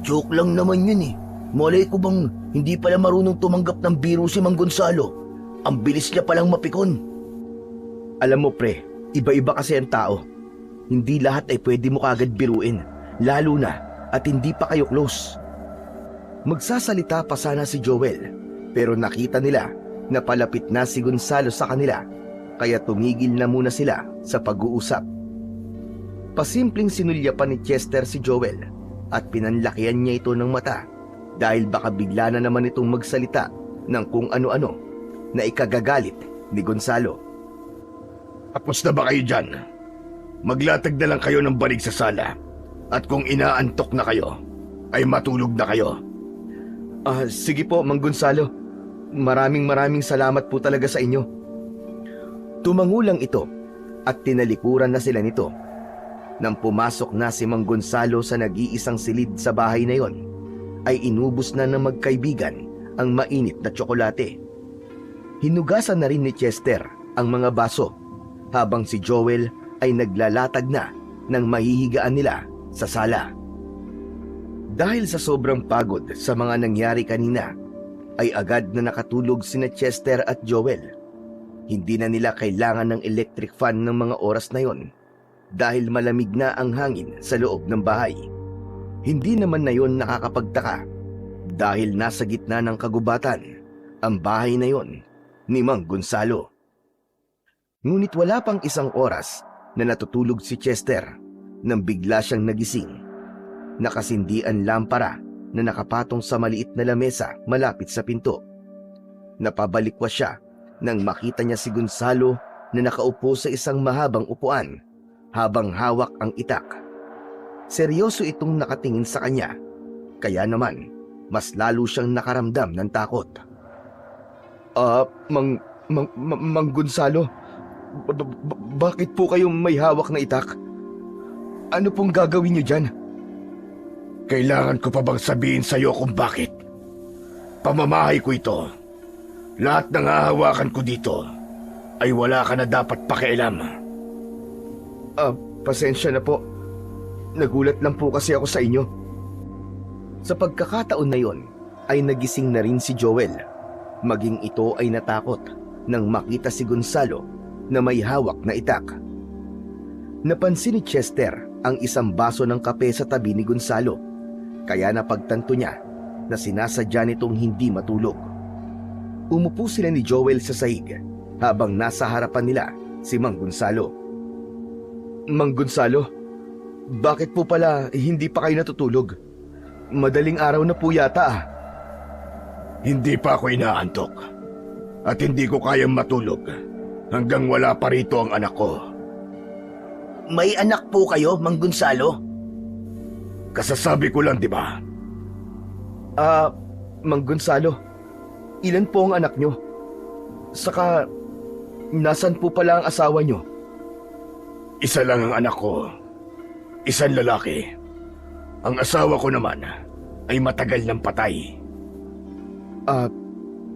[SPEAKER 2] Joke lang naman yun eh. Malay ko bang hindi pala marunong tumanggap ng biro si Mang Gonzalo. Ang bilis niya palang mapikon.
[SPEAKER 1] Alam mo pre, iba-iba kasi ang tao. Hindi lahat ay pwede mo kagad biruin, lalo na at hindi pa kayo close. Magsasalita pa sana si Joel, pero nakita nila na palapit na si Gonzalo sa kanila, kaya tumigil na muna sila sa pag-uusap. Pasimpleng sinulya pa ni Chester si Joel at pinanlakihan niya ito ng mata dahil baka bigla na naman itong magsalita ng kung ano-ano na ikagagalit ni Gonzalo.
[SPEAKER 3] Tapos na ba kayo dyan? Maglatag na lang kayo ng banig sa sala. At kung inaantok na kayo, ay matulog na kayo.
[SPEAKER 1] Sige po, Mang Gonzalo. Maraming salamat po talaga sa inyo. Tumangulang ito at tinalikuran na sila nito. Nang pumasok na si Mang Gonzalo sa nag-iisang silid sa bahay na yon, ay inubos na ng magkaibigan ang mainit na tsokolate. Hinugasan na rin ni Chester ang mga baso habang si Joel ay naglalatag na ng mahihigaan nila sa sala. Dahil sa sobrang pagod sa mga nangyari kanina, ay agad na nakatulog sina Chester at Joel. Hindi na nila kailangan ng electric fan ng mga oras na yon dahil malamig na ang hangin sa loob ng bahay. Hindi naman na yon nakakapagtaka dahil nasa gitna ng kagubatan ang bahay na yon ni Mang Gonzalo. Ngunit wala pang isang oras na natutulog si Chester nang bigla siyang nagising. Nakasindi ang lampara na nakapatong sa maliit na lamesa malapit sa pinto. Napabalikwas siya nang makita niya si Gonzalo na nakaupo sa isang mahabang upuan habang hawak ang itak. Seryoso itong nakatingin sa kanya, kaya naman mas lalo siyang nakaramdam ng takot. Mang Gonzalo, bakit po kayo may hawak na itak? Ano pong gagawin niyo dyan?
[SPEAKER 3] Kailangan ko pa bang sabihin sa'yo kung bakit? Pamamahay ko ito. Lahat ng hahawakan ko dito ay wala ka na dapat pakialam.
[SPEAKER 1] Pasensya na po. Nagulat lang po kasi ako sa inyo. Sa pagkakataon na yon, ay nagising na rin si Joel. Maging ito ay natakot nang makita si Gonzalo na may hawak na itak. Napansin ni Chester ang isang baso ng kape sa tabi ni Gonzalo, kaya napagtanto niya na sinasadya nitong hindi matulog. Umupo sila ni Joel sa sahig habang nasa harapan nila si Mang Gonzalo. Mang Gonzalo, bakit po pala hindi pa kayo natutulog? Madaling araw na po yata ah.
[SPEAKER 3] Hindi pa ako inaantok at hindi ko kayang matulog hanggang wala pa rito ang anak ko.
[SPEAKER 2] May anak po kayo, Mang Gonzalo?
[SPEAKER 3] Kasasabi ko lang, di ba?
[SPEAKER 1] Mang Gonzalo, ilan po ang anak nyo? Saka, nasan po pala ang asawa nyo?
[SPEAKER 3] Isa lang ang anak ko. Isang lalaki. Ang asawa ko naman ay matagal ng patay.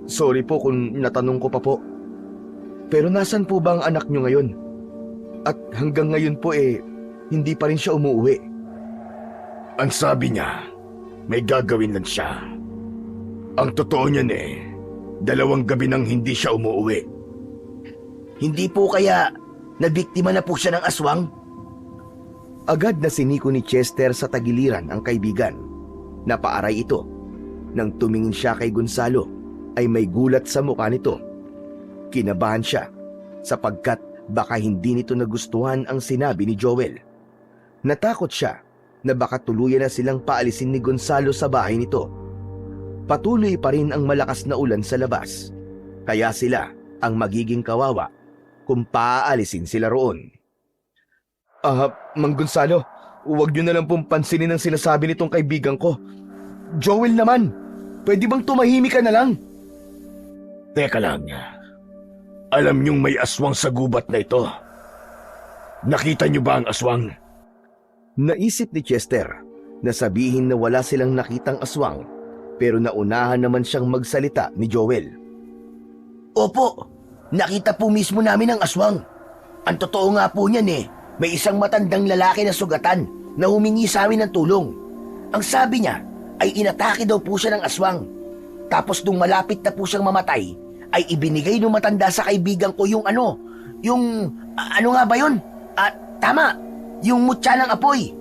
[SPEAKER 1] Sorry po kung natanong ko pa po. Pero nasan po ba ang anak nyo ngayon? At hanggang ngayon po hindi pa rin siya umuwi.
[SPEAKER 3] Ang sabi niya, may gagawin lang siya. Ang totoo niyan 2 gabi nang hindi siya umuwi.
[SPEAKER 2] Hindi po kaya nabiktima na po siya ng aswang?
[SPEAKER 1] Agad na siniko ni Chester sa tagiliran ang kaibigan. Napaaray ito. Nang tumingin siya kay Gonzalo, ay may gulat sa mukha nito. Kinabahan siya sapagkat baka hindi nito nagustuhan ang sinabi ni Joel. Natakot siya na baka tuluyan na silang paalisin ni Gonzalo sa bahay nito. Patuloy pa rin ang malakas na ulan sa labas, kaya sila ang magiging kawawa kung paaalisin sila roon. Mang Gonzalo, huwag niyo na lang pong pansinin ang sinasabi nitong kaibigan ko. Joel naman, pwede bang tumahimik ka na lang?
[SPEAKER 2] Teka lang. Alam niyong may aswang sa gubat na ito. Nakita niyo ba ang aswang?
[SPEAKER 1] Naisip ni Chester na sabihin na wala silang nakitang aswang, pero naunahan naman siyang magsalita ni Joel.
[SPEAKER 2] Opo, nakita po mismo namin ang aswang. Ang totoo nga po niyan may isang matandang lalaki na sugatan na humingi sa amin ng tulong. Ang sabi niya ay inatake daw po siya ng aswang. Tapos nung malapit na po siyang mamatay, ay ibinigay ng matanda sa kaibigan ko yung ano nga ba yun? Tama, yung mutya ng apoy.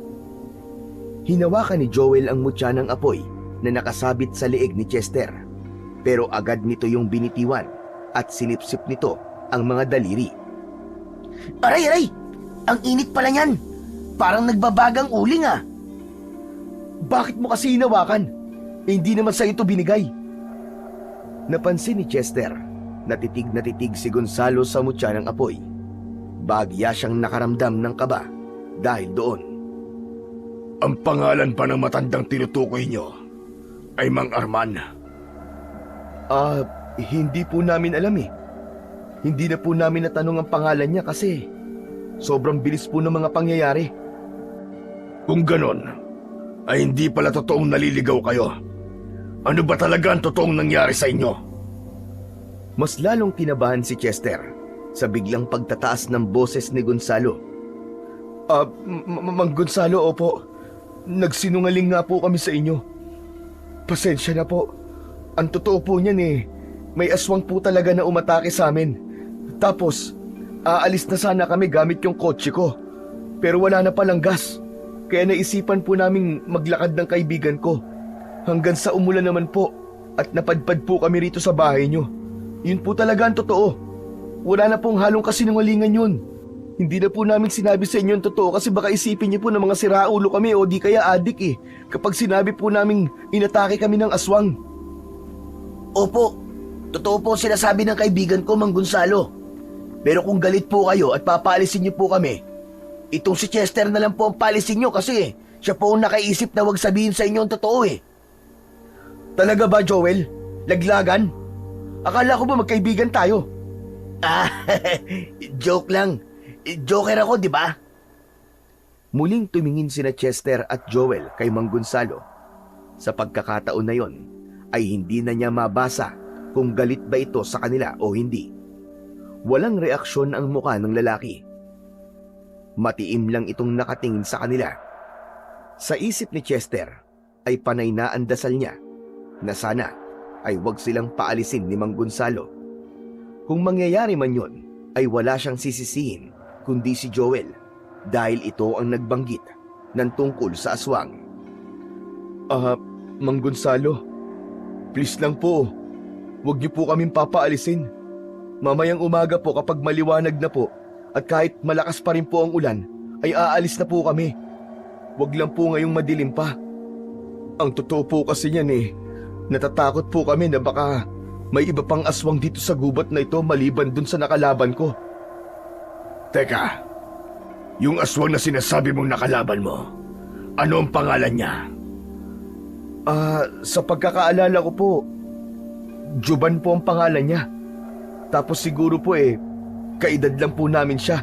[SPEAKER 1] Hinawakan ni Joel ang mutya ng apoy na nakasabit sa leeg ni Chester, pero agad nito yung binitiwan at sinipsip nito ang mga daliri.
[SPEAKER 2] Aray! Ang init pala niyan. Parang nagbabagang uling
[SPEAKER 1] Bakit mo kasi hinawakan? Hindi naman sa ito binigay. Napansin ni Chester na titig si Gonzalo sa mutya ng apoy. Bagya siyang nakaramdam ng kaba dahil doon.
[SPEAKER 2] Ang pangalan pa ng matandang tinutukoy niyo ay Mang Arman.
[SPEAKER 1] Hindi po namin alam Hindi na po namin natanong ang pangalan niya kasi sobrang bilis po ng mga pangyayari.
[SPEAKER 2] Kung ganon, ay hindi pala totoong naliligaw kayo. Ano ba talaga ang totoong nangyari sa inyo?
[SPEAKER 1] Mas lalong kinabahan si Chester sa biglang pagtataas ng boses ni Gonzalo. Mang Gonzalo, opo. Nagsinungaling nga po kami sa inyo. Pasensya na po. Ang totoo po niyan may aswang po talaga na umatake sa amin. Tapos, aalis na sana kami gamit yung kotse ko. Pero wala na palang gas. Kaya naisipan po naming maglakad ng kaibigan ko. Hanggang sa umulan naman po at napadpad po kami rito sa bahay nyo. Yun po talaga ang totoo. Wala na pong halong kasinungalingan yun. Hindi na po namin sinabi sa inyo ang totoo kasi baka isipin niyo po na mga siraulo kami o di kaya adik kapag sinabi po naming inatake kami ng aswang.
[SPEAKER 2] Opo, totoo po sinasabi ng kaibigan ko, Mang Gonzalo. Pero kung galit po kayo at papaalisin niyo po kami, itong si Chester na lang po ang paalisin niyo kasi siya po ang nakaisip na wag sabihin sa inyo ang totoo
[SPEAKER 1] Talaga ba, Joel? Laglagan? Akala ko ba magkaibigan tayo?
[SPEAKER 2] Joke lang. Joker ako, di ba?
[SPEAKER 1] Muling tumingin sina Chester at Joel kay Mang Gonzalo. Sa pagkakataon na yon, ay hindi na niya mabasa kung galit ba ito sa kanila o hindi. Walang reaksyon ang mukha ng lalaki. Matiim lang itong nakatingin sa kanila. Sa isip ni Chester ay panay na ang dasal niya na sana ay wag silang paalisin ni Mang Gonzalo. Kung mangyayari man yon, ay wala siyang sisisihin kundi si Joel dahil ito ang nagbanggit ng tungkol sa aswang. Mang Gonzalo, please lang po, wag niyo po kaming papaalisin. Mamayang umaga po kapag maliwanag na po at kahit malakas pa rin po ang ulan, ay aalis na po kami. Wag lang po ngayong madilim pa. Ang totoo po kasi niyan natatakot po kami na baka may iba pang aswang dito sa gubat na ito maliban dun sa nakalaban ko.
[SPEAKER 2] Teka, yung aswang na sinasabi mong nakalaban mo, ano ang pangalan niya?
[SPEAKER 1] Sa pagkakaalala ko po, Juban po ang pangalan niya. Tapos siguro po kaedad lang po namin siya.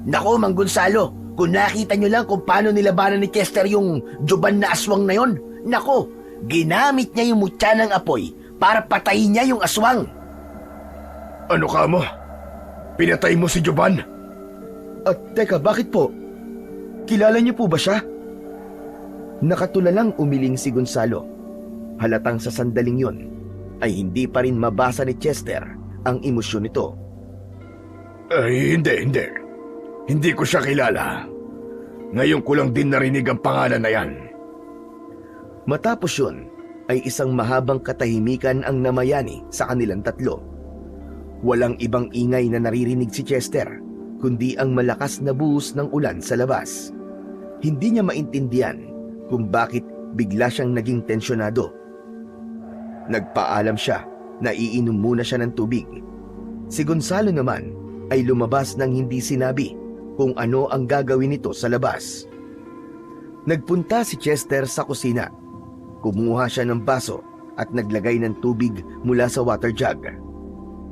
[SPEAKER 2] Nako, Mang Gonzalo, kung nakita nyo lang kung paano nilabanan ni Chester yung Juban na aswang na yon, nako, ginamit niya yung mutya ng apoy para patayin niya yung aswang. Ano ka mo? Pinatay mo si Juban?
[SPEAKER 1] Teka, bakit po? Kilala niyo po ba siya? Nakatulalang umiling si Gonzalo. Halatang sa sandaling yon ay hindi pa rin mabasa ni Chester ang emosyon nito.
[SPEAKER 2] Ay, hindi. Hindi ko siya kilala. Ngayon ko lang din narinig ang pangalan na yan.
[SPEAKER 1] Matapos yun, ay isang mahabang katahimikan ang namayani sa kanilang tatlo. Walang ibang ingay na naririnig si Chester, kundi ang malakas na buhos ng ulan sa labas. Hindi niya maintindihan kung bakit bigla siyang naging tensyonado. Nagpaalam siya na iinom muna siya ng tubig. Si Gonzalo naman ay lumabas nang hindi sinabi kung ano ang gagawin nito sa labas. Nagpunta si Chester sa kusina. Kumuha siya ng baso at naglagay ng tubig mula sa water jug.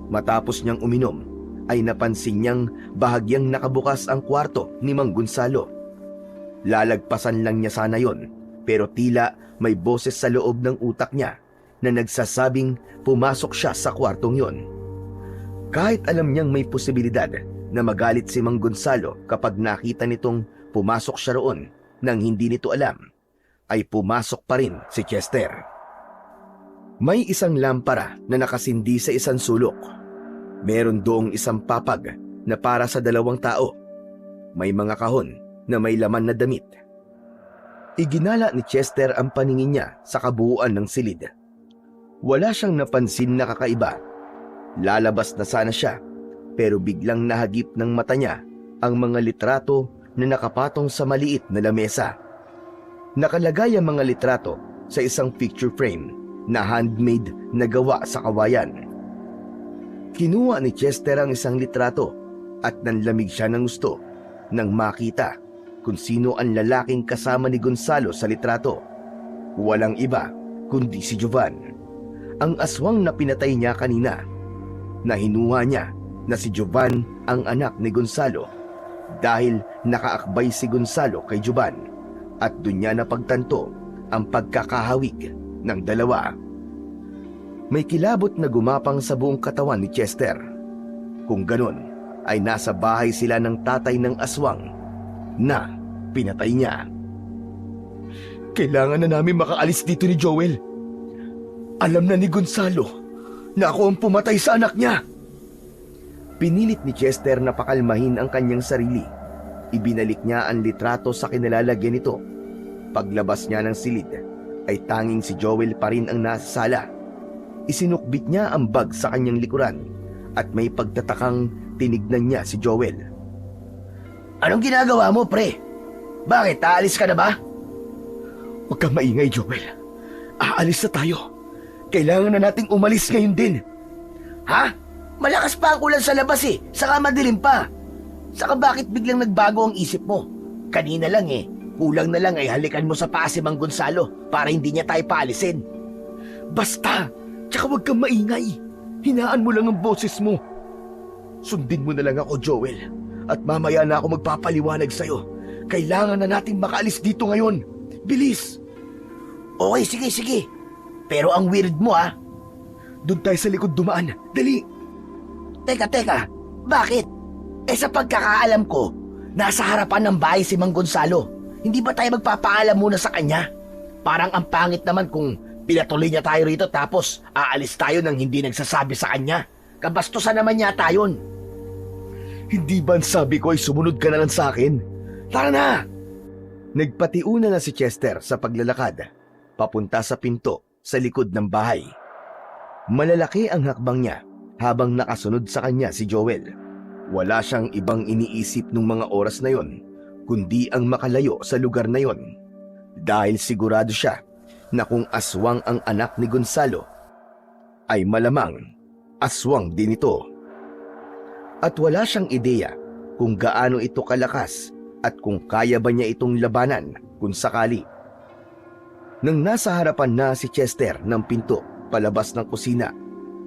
[SPEAKER 1] Matapos niyang uminom, ay napansin niyang bahagyang nakabukas ang kwarto ni Mang Gonzalo. Lalagpasan lang niya sana yon, pero tila may boses sa loob ng utak niya na nagsasabing pumasok siya sa kwartong yon. Kahit alam niyang may posibilidad na magalit si Mang Gonzalo kapag nakita nitong pumasok siya roon nang hindi nito alam, ay pumasok pa rin si Chester. May isang lampara na nakasindi sa isang sulok. Meron doong isang papag na para sa 2 tao. May mga kahon na may laman na damit. Iginala ni Chester ang paningin niya sa kabuuan ng silid. Wala siyang napansin na kakaiba. Lalabas na sana siya, pero biglang nahagip ng mata niya ang mga litrato na nakapatong sa maliit na lamesa. Nakalagay ang mga litrato sa isang picture frame na handmade na gawa sa kawayan. Kinuha ni Chester ang isang litrato at nanlamig siya ng gusto nang makita kung sino ang lalaking kasama ni Gonzalo sa litrato. Walang iba kundi si Jovan, ang aswang na pinatay niya kanina. Nahinuha niya na si Jovan ang anak ni Gonzalo dahil nakaakbay si Gonzalo kay Jovan at doon niya napagtanto ang pagkakahawig ng dalawa. May kilabot na gumapang sa buong katawan ni Chester. Kung ganon, ay nasa bahay sila ng tatay ng aswang na pinatay niya. Kailangan na namin makaalis dito ni Joel. Alam na ni Gonzalo na ako ang pumatay sa anak niya. Pinilit ni Chester na pakalmahin ang kanyang sarili. Ibinalik niya ang litrato sa kinalalagyan nito. Paglabas niya ng silid, ay tanging si Joel pa rin ang nasa sala. Isinukbit niya ang bag sa kanyang likuran at may pagtatakang tinignan niya si Joel.
[SPEAKER 2] Anong ginagawa mo, pre? Bakit? Aalis ka na ba?
[SPEAKER 1] Huwag kang maingay, Joel. Aalis na tayo. Kailangan na nating umalis ngayon din.
[SPEAKER 2] Ha? Malakas pa ang ulan sa labas eh. Saka madilim pa. Saka bakit biglang nagbago ang isip mo? Kanina lang eh. Kulang na lang ay halikan mo sa paa si Mang Gonzalo para hindi niya tayo paalisin.
[SPEAKER 1] Basta! Tsaka huwag kang maingay. Hinaan mo lang ang boses mo. Sundin mo na lang ako, Joel. At mamaya na ako magpapaliwanag sa'yo. Kailangan na nating makaalis dito ngayon. Bilis!
[SPEAKER 2] Okay, sige. Pero ang weird mo ah.
[SPEAKER 1] Doon tayo sa likod dumaan. Dali!
[SPEAKER 2] Teka. Bakit? Sa pagkakaalam ko, nasa harapan ng bahay si Mang Gonzalo. Hindi ba tayo magpapaalam muna sa kanya? Parang ang pangit naman kung pinatuloy niya tayo rito tapos aalis tayo nang hindi nagsasabi sa kanya. Kabastusan naman yata yun.
[SPEAKER 1] Hindi ba sabi ko ay sumunod ka na lang sa akin? Tara na! Nagpatiuna na si Chester sa paglalakad, papunta sa pinto sa likod ng bahay. Malalaki ang hakbang niya habang nakasunod sa kanya si Joel. Wala siyang ibang iniisip nung mga oras na yon, kundi ang makalayo sa lugar na yon. Dahil sigurado siya na kung aswang ang anak ni Gonzalo, ay malamang aswang din ito. At wala siyang ideya kung gaano ito kalakas at kung kaya ba niya itong labanan kung sakali. Nang nasa harapan na si Chester ng pinto palabas ng kusina,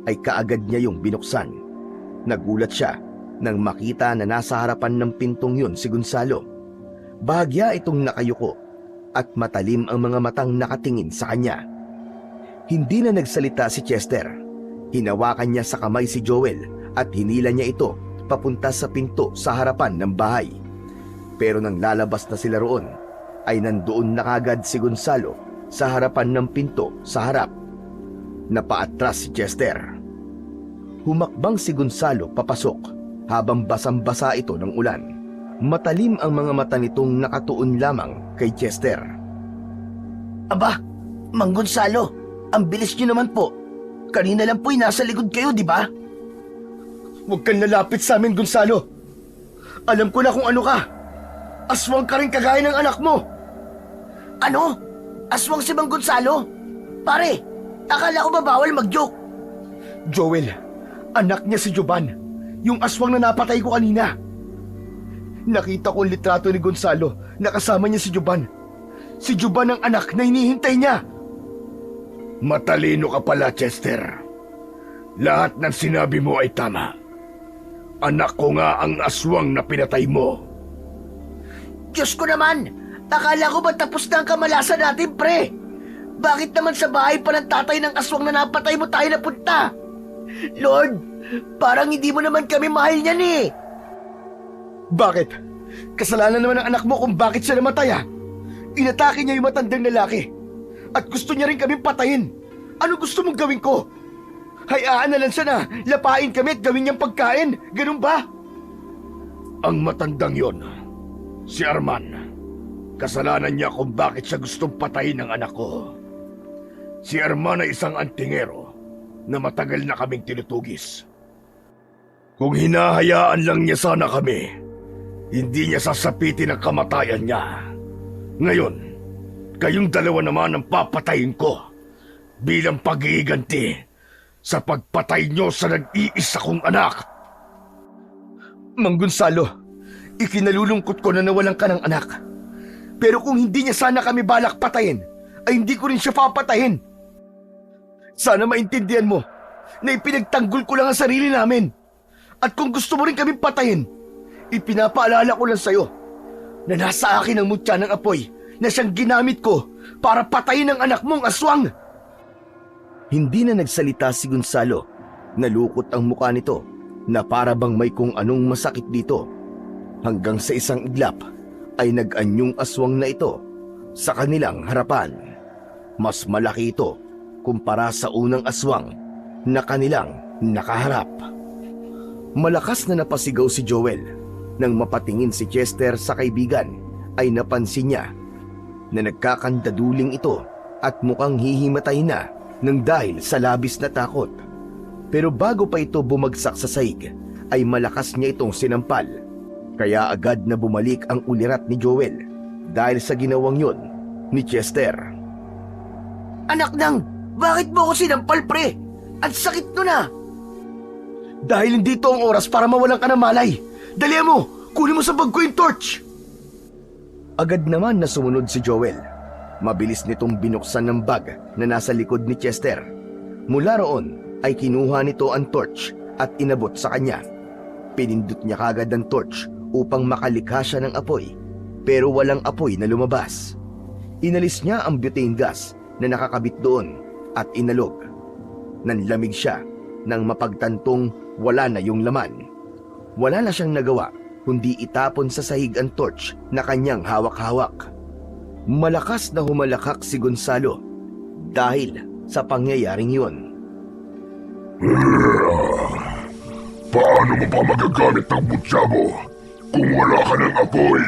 [SPEAKER 1] ay kaagad niya yung binuksan. Nagulat siya nang makita na nasa harapan ng pintong yun si Gonzalo. Bahagya itong nakayuko at matalim ang mga matang nakatingin sa kanya. Hindi na nagsalita si Chester. Hinawakan niya sa kamay si Joel at hinila niya ito papunta sa pinto sa harapan ng bahay. Pero nang lalabas na sila roon, ay nandoon na kagad si Gonzalo sa harapan ng pinto sa harap. Napaatras si Chester. Humakbang si Gonzalo papasok habang basang-basa ito ng ulan. Matalim ang mga mata nitong nakatuon lamang kay Chester.
[SPEAKER 2] Aba, Mang Gonzalo, ang bilis niyo naman po. Kanina lang po'y nasa likod kayo, di ba?
[SPEAKER 1] Huwag kang lalapit sa amin, Gonzalo. Alam ko na kung ano ka. Aswang ka rin kagaya ng anak mo.
[SPEAKER 2] Ano? Aswang si Mang Gonzalo? Pare, akala ko ba bawal mag-joke?
[SPEAKER 1] Joel, anak niya si Juban. Yung aswang na napatay ko kanina. Nakita ko ang litrato ni Gonzalo na kasama niya si Juban. Si Juban ang anak na hinihintay niya.
[SPEAKER 3] Matalino ka pala, Chester. Lahat ng sinabi mo ay tama. Anak ko nga ang aswang na pinatay mo.
[SPEAKER 2] Diyos ko naman! Akala ko ba tapos na ang kamalasan natin, pre? Bakit naman sa bahay pa ng tatay ng aswang na napatay mo tayo napunta? Lord, parang hindi mo naman kami mahal niyan eh.
[SPEAKER 1] Bakit? Kasalanan naman ng anak mo kung bakit siya namatay ah. Inatake niya yung matandang lalaki. At gusto niya rin kaming patayin. Ano gusto mong gawin ko? Hayaan na lang siya na lapain kami at gawin niyang pagkain. Ganun ba?
[SPEAKER 3] Ang matandang yon, si Arman. Kasalanan niya kung bakit siya gustong patayin ng anak ko. Si Arman ay isang antingero na matagal na kaming tinutugis. Kung hinahayaan lang niya sana kami, hindi niya sasapitin ang kamatayan niya. Ngayon, kayong dalawa naman ang papatayin ko bilang pag-iiganti sa pagpatay niyo sa nag-iisa kong anak.
[SPEAKER 1] Mang Gonzalo, ikinalulungkot ko na nawalan ka ng anak. Pero kung hindi niya sana kami balak patayin, ay hindi ko rin siya papatayin. Sana maintindihan mo na ipinagtanggol ko lang ang sarili namin. At kung gusto mo rin kami patayin, ipinapaalala ko lang sa'yo na nasa akin ang mutya ng apoy na siyang ginamit ko para patayin ang anak mong aswang. Hindi na nagsalita si Gonzalo. Nalukot ang mukha nito na para bang may kung anong masakit dito. Hanggang sa isang iglap ay nag-anyong aswang na ito sa kanilang harapan. Mas malaki ito kumpara sa unang aswang na kanilang nakaharap. Malakas na napasigaw si Joel. Nang mapatingin si Chester sa kaibigan ay napansin niya na nagkakandaduling ito at mukhang hihimatay na nang dahil sa labis na takot. Pero bago pa ito bumagsak sa sahig ay malakas niya itong sinampal. Kaya agad na bumalik ang ulirat ni Joel dahil sa ginawang yon ni Chester.
[SPEAKER 2] Anak nang, bakit mo ako sinampal, pre? Ang sakit nun ah!
[SPEAKER 1] Dahil hindi ito ang oras para mawalan ka ng malay. Dali mo! Kunin mo sa bag ko yung torch! Agad naman na sumunod si Joel. Mabilis nitong binuksan ng bag na nasa likod ni Chester. Mula roon ay kinuha nito ang torch at inabot sa kanya. Pinindot niya kagad ang torch upang makalikha siya ng apoy, pero walang apoy na lumabas. Inalis niya ang butane gas na nakakabit doon at inalog. Nanlamig siya nang mapagtantong wala na yung laman. Wala na siyang nagawa kundi itapon sa sahig ang torch na kanyang hawak-hawak. Malakas na humalakak si Gonzalo dahil sa pangyayaring yun.
[SPEAKER 3] Paano mo pa magagamit ang butya mo kung wala ka ng apoy?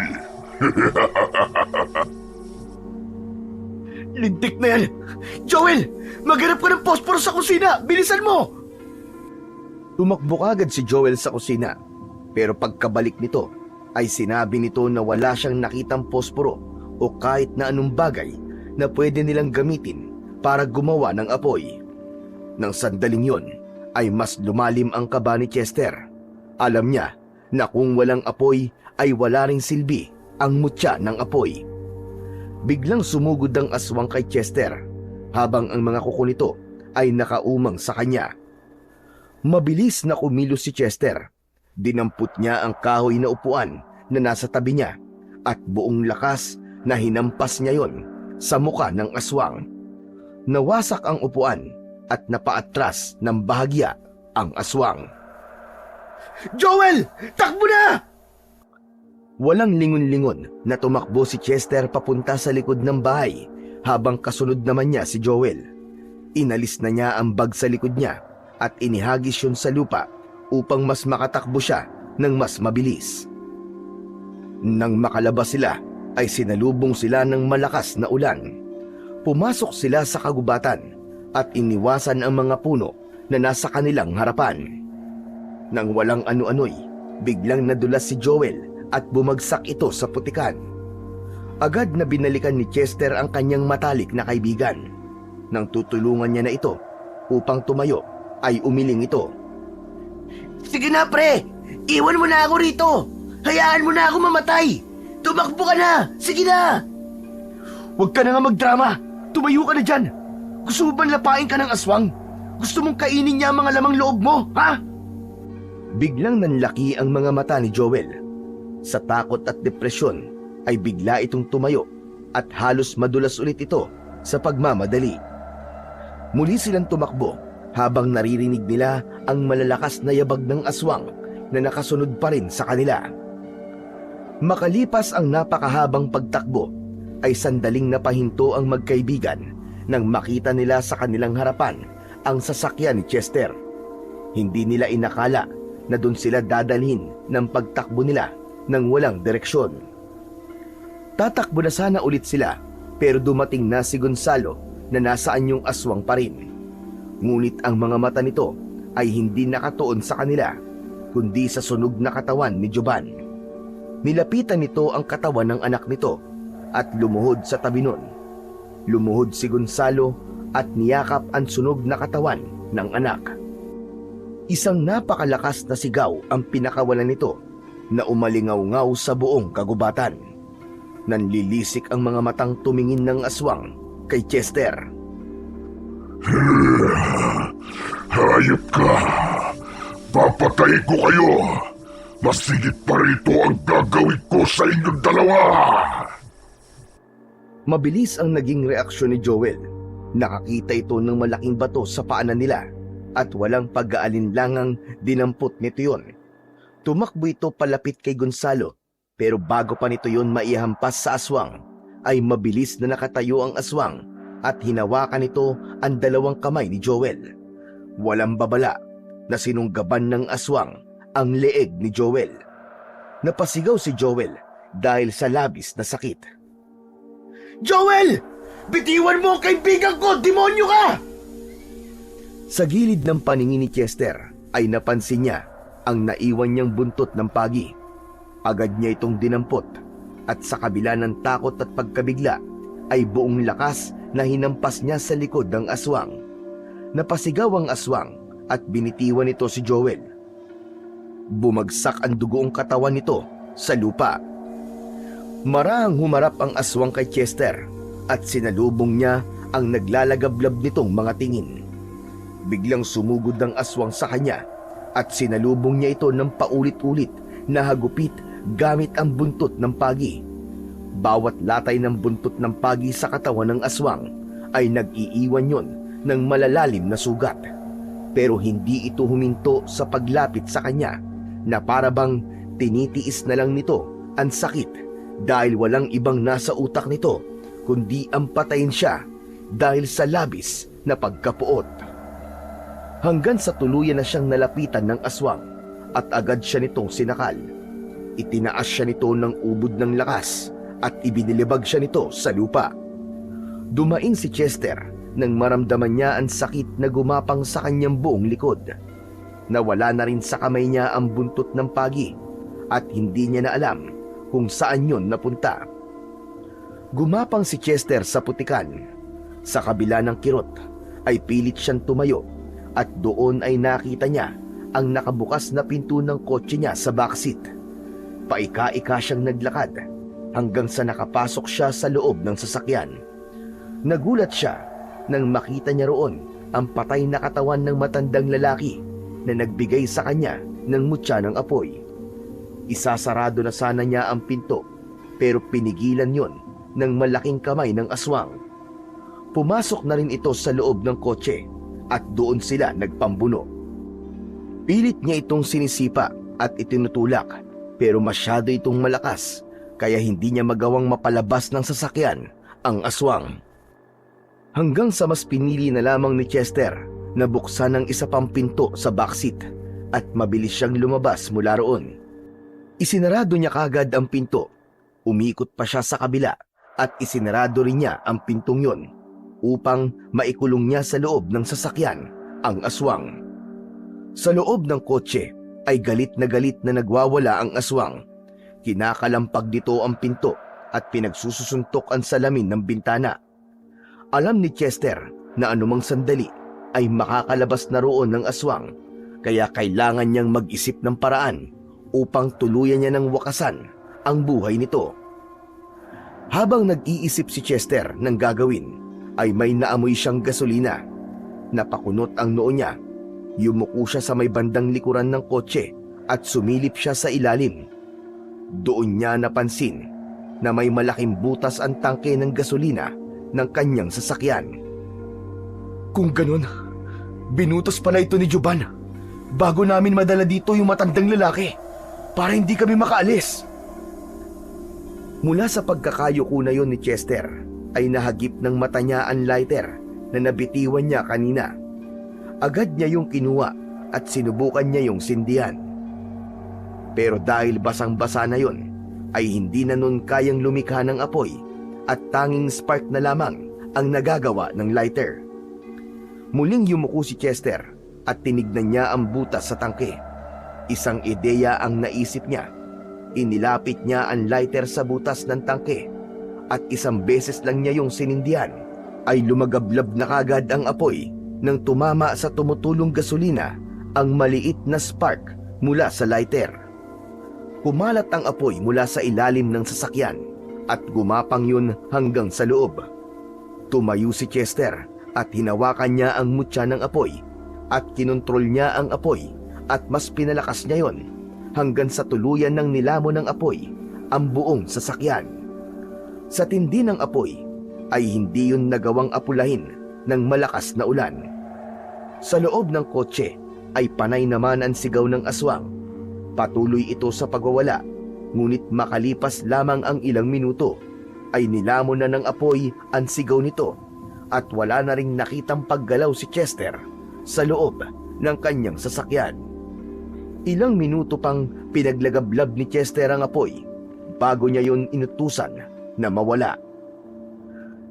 [SPEAKER 1] Lintik na yan! Joel! Maghanap ka ng posporo sa kusina! Bilisan mo! Tumakbo agad si Joel sa kusina. Pero pagkabalik nito ay sinabi nito na wala siyang nakitang posporo o kahit na anong bagay na pwede nilang gamitin para gumawa ng apoy. Nang sandaling yon ay mas lumalim ang kaba ni Chester. Alam niya na kung walang apoy ay wala ring silbi ang mutya ng apoy. Biglang sumugod ang aswang kay Chester habang ang mga kuko nito ay nakaumang sa kanya. Mabilis na kumilos si Chester. Dinampot niya ang kahoy na upuan na nasa tabi niya at buong lakas na hinampas niya yon sa muka ng aswang. Nawasak ang upuan at napaatras ng bahagya ang aswang. Joel! Takbo na! Walang lingon-lingon na tumakbo si Chester papunta sa likod ng bahay habang kasunod naman niya si Joel. Inalis na niya ang bag sa likod niya at inihagis yun sa lupa upang mas makatakbo siya ng mas mabilis. Nang makalabas sila ay sinalubong sila ng malakas na ulan. Pumasok sila sa kagubatan at iniwasan ang mga puno na nasa kanilang harapan. Nang walang ano-ano'y, biglang nadulas si Joel at bumagsak ito sa putikan. Agad na binalikan ni Chester ang kanyang matalik na kaibigan. Nang tutulungan niya na ito upang tumayo, ay umiling ito.
[SPEAKER 2] Sige na, pre! Iwan mo na ako rito! Hayaan mo na ako mamatay! Tumakbo ka na! Sige na!
[SPEAKER 1] Huwag ka na nga magdrama! Tumayo ka na dyan! Gusto mo bang lapain ka ng aswang? Gusto mong kainin niya ang mga lamang loob mo, ha? Biglang nanlaki ang mga mata ni Joel. Sa takot at depresyon ay bigla itong tumayo at halos madulas ulit ito sa pagmamadali. Muli silang tumakbo habang naririnig nila ang malalakas na yabag ng aswang na nakasunod pa rin sa kanila. Makalipas ang napakahabang pagtakbo, ay sandaling napahinto ang magkaibigan nang makita nila sa kanilang harapan ang sasakyan ni Chester. Hindi nila inakala na doon sila dadalhin ng pagtakbo nila nang walang direksyon. Tatakbo na sana ulit sila, pero dumating na si Gonzalo na nasa anyong aswang pa rin. Ngunit ang mga mata nito ay hindi nakatuon sa kanila, kundi sa sunog na katawan ni Jovan. Nilapitan nito ang katawan ng anak nito at lumuhod sa tabi nun. Lumuhod si Gonzalo at niyakap ang sunog na katawan ng anak. Isang napakalakas na sigaw ang pinakawalan nito na umalingaw-ngaw sa buong kagubatan. Nanlilisik ang mga matang tumingin ng aswang kay Chester.
[SPEAKER 4] Hayop ka! Papatay ko kayo! Masigit pa rito ang gagawin ko sa inyong dalawa!
[SPEAKER 1] Mabilis ang naging reaksyon ni Joel. Nakakita ito ng malaking bato sa paanan nila at walang pag-aalinlangang dinampot nito yon. Tumakbo ito palapit kay Gonzalo, pero bago pa nito yon maihampas sa aswang, ay mabilis na nakatayo ang aswang at hinawakan nito ang dalawang kamay ni Joel. Walang babala na sinunggaban ng aswang ang leeg ni Joel. Napasigaw si Joel dahil sa labis na sakit.
[SPEAKER 2] Joel! Bitiwan mo ang kaibigan ko! Demonyo ka!
[SPEAKER 1] Sa gilid ng paningin ni Chester ay napansin niya ang naiwan niyang buntot ng pagi. Agad niya itong dinampot at sa kabila ng takot at pagkabigla ay buong lakas na hinampas niya sa likod ng aswang. Napasigaw ang aswang at binitiwan nito si Joel. Bumagsak ang dugoong katawan nito sa lupa. Marahang humarap ang aswang kay Chester at sinalubong niya ang naglalagablab nitong mga tingin. Biglang sumugod ang aswang sa kanya at sinalubong niya ito ng paulit-ulit na hagupit gamit ang buntot ng pagi. Bawat latay ng buntot ng pagi sa katawan ng aswang ay nag-iiwan yon ng malalalim na sugat. Pero hindi ito huminto sa paglapit sa kanya na parabang tinitiis na lang nito ang sakit dahil walang ibang nasa utak nito kundi ang patayin siya dahil sa labis na pagkapuot. Hanggang sa tuluyan na siyang nalapitan ng aswang at agad siya nitong sinakal. Itinaas siya nito ng ubod ng lakas at ibinilibag siya nito sa lupa. Dumaing si Chester nang maramdaman niya ang sakit na gumapang sa kanyang buong likod. Nawala na rin sa kamay niya ang buntot ng pagi at hindi niya na alam kung saan yon napunta. Gumapang si Chester sa putikan. Sa kabila ng kirot ay pilit siyang tumayo at doon ay nakita niya ang nakabukas na pinto ng kotse niya sa backseat. Paika-ika siyang naglakad hanggang sa nakapasok siya sa loob ng sasakyan. Nagulat siya nang makita niya roon ang patay na katawan ng matandang lalaki na nagbigay sa kanya ng mutya ng apoy. Isasarado na sana niya ang pinto pero pinigilan yon ng malaking kamay ng aswang. Pumasok na rin ito sa loob ng kotse at doon sila nagpambuno. Pilit niya itong sinisipa at itinutulak pero masyado itong malakas kaya hindi niya magawang mapalabas ng sasakyan ang aswang. Hanggang sa mas pinili na lamang ni Chester na buksan ang isa pang pinto sa backseat at mabilis siyang lumabas mula roon. Isinarado niya kagad ang pinto. Umikot pa siya sa kabila at isinarado rin niya ang pintong yon upang maikulong niya sa loob ng sasakyan ang aswang. Sa loob ng kotse ay galit na nagwawala ang aswang. Kinakalampag nito ang pinto at pinagsususuntok ang salamin ng bintana. Alam ni Chester na anumang sandali ay makakalabas na roon ng aswang, kaya kailangan niyang mag-isip ng paraan upang tuluyan niya ng wakasan ang buhay nito. Habang nag-iisip si Chester ng gagawin, ay may naamoy siyang gasolina. Napakunot ang noo niya. Yumuko siya sa may bandang likuran ng kotse at sumilip siya sa ilalim. Doon niya napansin na may malaking butas ang tangke ng gasolina ng kanyang sasakyan. Kung ganun, binutas pala ito ni Juban bago namin madala dito yung matandang lalaki para hindi kami makaalis. Mula sa pagkakayuko na yon ni Chester ay nahagip ng mata niya ang lighter na nabitiwan niya kanina. Agad niya yung kinuha at sinubukan niya yung sindihan. Pero dahil basang-basa na yon, ay hindi na nun kayang lumikha ng apoy at tanging spark na lamang ang nagagawa ng lighter. Muling yumuko si Chester at tinignan niya ang butas sa tangke. Isang ideya ang naisip niya. Inilapit niya ang lighter sa butas ng tangke at isang beses lang niya yung sinindihan ay lumagablab na kagad ang apoy nang tumama sa tumutulong gasolina ang maliit na spark mula sa lighter. Kumalat ang apoy mula sa ilalim ng sasakyan at gumapang yun hanggang sa loob. Tumayo si Chester at hinawakan niya ang mutya ng apoy at kinontrol niya ang apoy at mas pinalakas niya yon hanggang sa tuluyan ng nilamon ng apoy ang buong sasakyan. Sa tindi ng apoy ay hindi yun nagawang apulahin ng malakas na ulan. Sa loob ng kotse ay panay naman ang sigaw ng aswang. Patuloy ito sa pagwawala, ngunit makalipas lamang ang ilang minuto ay nilamon na ng apoy ang sigaw nito at wala na ring nakitang paggalaw si Chester sa loob ng kanyang sasakyan. Ilang minuto pang pinaglagablab ni Chester ang apoy bago niya yun inutusan na mawala.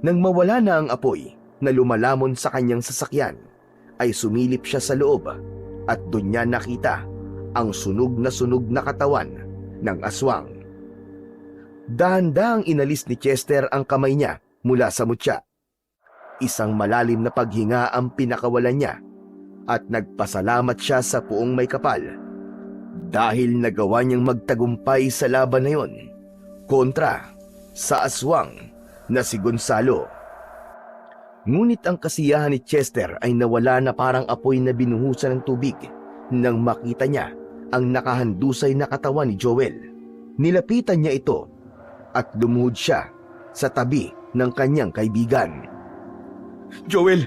[SPEAKER 1] Nang mawala na ang apoy na lumalamon sa kanyang sasakyan, ay sumilip siya sa loob at doon niya nakita ang sunog na katawan ng aswang. Dahan-dahang inalis ni Chester ang kamay niya mula sa mutya. Isang malalim na paghinga ang pinakawalan niya at nagpasalamat siya sa Puong May Kapal dahil nagawa niyang magtagumpay sa laban na yon kontra sa aswang na si Gonzalo. Ngunit ang kasiyahan ni Chester ay nawala na parang apoy na binuhusan ng tubig nang makita niya ang nakahandusay na katawan ni Joel. Nilapitan niya ito at lumuhod siya sa tabi ng kanyang kaibigan. Joel!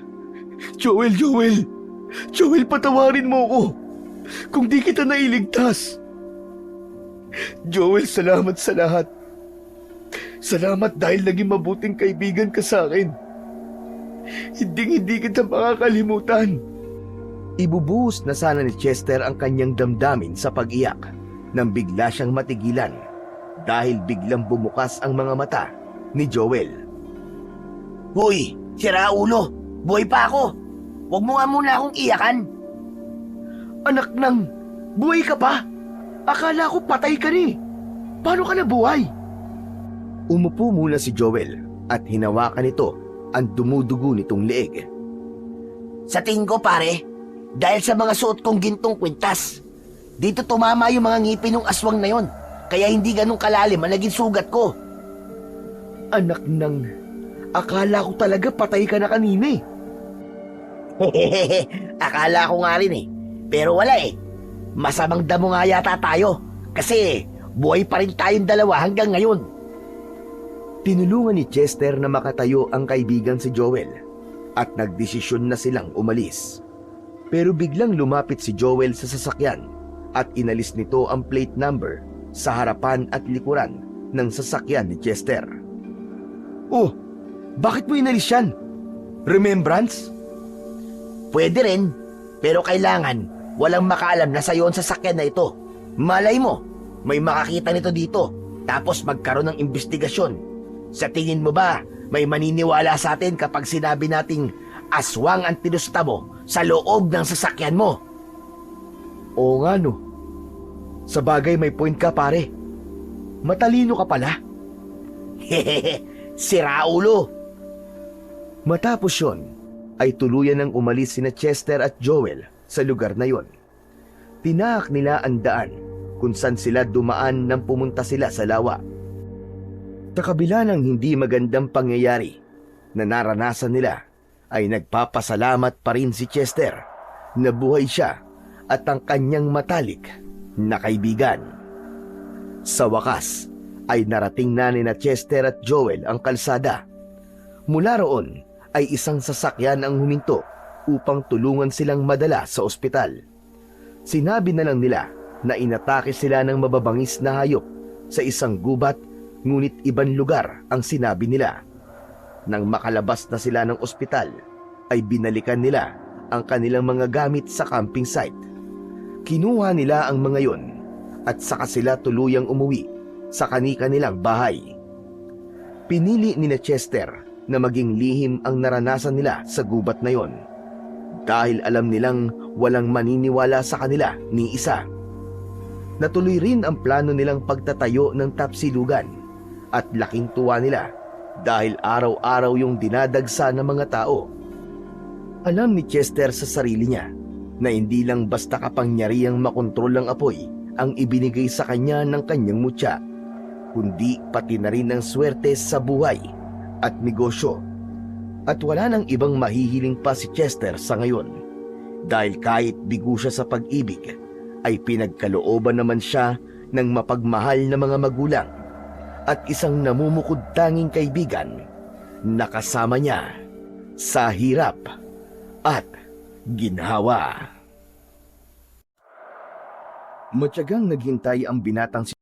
[SPEAKER 1] Joel! Joel! Joel, patawarin mo ko kung di kita nailigtas. Joel, salamat sa lahat. Salamat dahil naging mabuting kaibigan ka sa akin. Hindi kita makakalimutan. Ibubuhos na sana ni Chester ang kanyang damdamin sa pag-iyak nang bigla siyang matigilan dahil biglang bumukas ang mga mata ni Joel.
[SPEAKER 2] Hoy, sira ulo! Buhay pa ako! Huwag mo nga muna akong iyakan!
[SPEAKER 1] Anak nang, buhay ka pa? Akala ko patay ka ni. Paano ka nabuhay? Umupo muna si Joel at hinawakan ito ang dumudugo nitong leeg.
[SPEAKER 2] Sa tingin ko pare, dahil sa mga suot kong gintong kwintas, dito tumama yung mga ngipin ng aswang na yon, kaya hindi ganun kalalim ang naging sugat ko.
[SPEAKER 1] Anak nang, akala ko talaga patay ka na kanina eh.
[SPEAKER 2] Akala ko nga rin eh, pero wala eh. Masamang damo nga yata tayo, kasi buhay pa rin tayong dalawa hanggang ngayon.
[SPEAKER 1] Tinulungan ni Chester na makatayo ang kaibigan si Joel at nagdesisyon na silang umalis. Pero biglang lumapit si Joel sa sasakyan at inalis nito ang plate number sa harapan at likuran ng sasakyan ni Chester. Oh, bakit mo inalis yan? Remembrance?
[SPEAKER 2] Pwede rin, pero kailangan walang makaalam na sayo ang sasakyan na ito. Malay mo, may makakita nito dito, tapos magkaroon ng investigasyon. Sa tingin mo ba, may maniniwala sa atin kapag sinabi nating aswang ang tinusta mo sa loob ng sasakyan mo?
[SPEAKER 1] Oo nga no, Sa bagay may point ka pare. Matalino ka pala.
[SPEAKER 2] Hehehe, sira ulo.
[SPEAKER 1] Matapos yon, ay tuluyan nang umalis sina Chester at Joel sa lugar na yon. Tinaak nila ang daan kung saan sila dumaan nang pumunta sila sa lawa. Sa kabila ng hindi magandang pangyayari na naranasan nila, ay nagpapasalamat pa rin si Chester na buhay siya at ang kanyang matalik na kaibigan. Sa wakas, ay narating na ni Chester at Joel ang kalsada. Mula roon ay isang sasakyan ang huminto upang tulungan silang madala sa ospital. Sinabi na lang nila na inatake sila ng mababangis na hayop sa isang gubat, ngunit ibang lugar ang sinabi nila. Nang makalabas na sila ng ospital, ay binalikan nila ang kanilang mga gamit sa camping site. Kinuha nila ang mga yon at saka sila tuluyang umuwi sa kani-kanilang bahay. Pinili ni Chester na maging lihim ang naranasan nila sa gubat na yon dahil alam nilang walang maniniwala sa kanila ni isa. Natuloy rin ang plano nilang pagtatayo ng tapsilugan at laking tuwa nila dahil araw-araw yung dinadagsa ng mga tao. Alam ni Chester sa sarili niya na hindi lang basta kapangyarihang makontrol ang apoy ang ibinigay sa kanya ng kanyang mutya, kundi pati na rin ang swerte sa buhay at negosyo. At wala nang ibang mahihiling pa si Chester sa ngayon dahil kahit bigo siya sa pag-ibig, ay pinagkalooban naman siya ng mapagmahal na mga magulang at isang namumukod tanging kaibigan na kasama niya sa hirap at ginhawa. Matyagang naghintay ang binatang si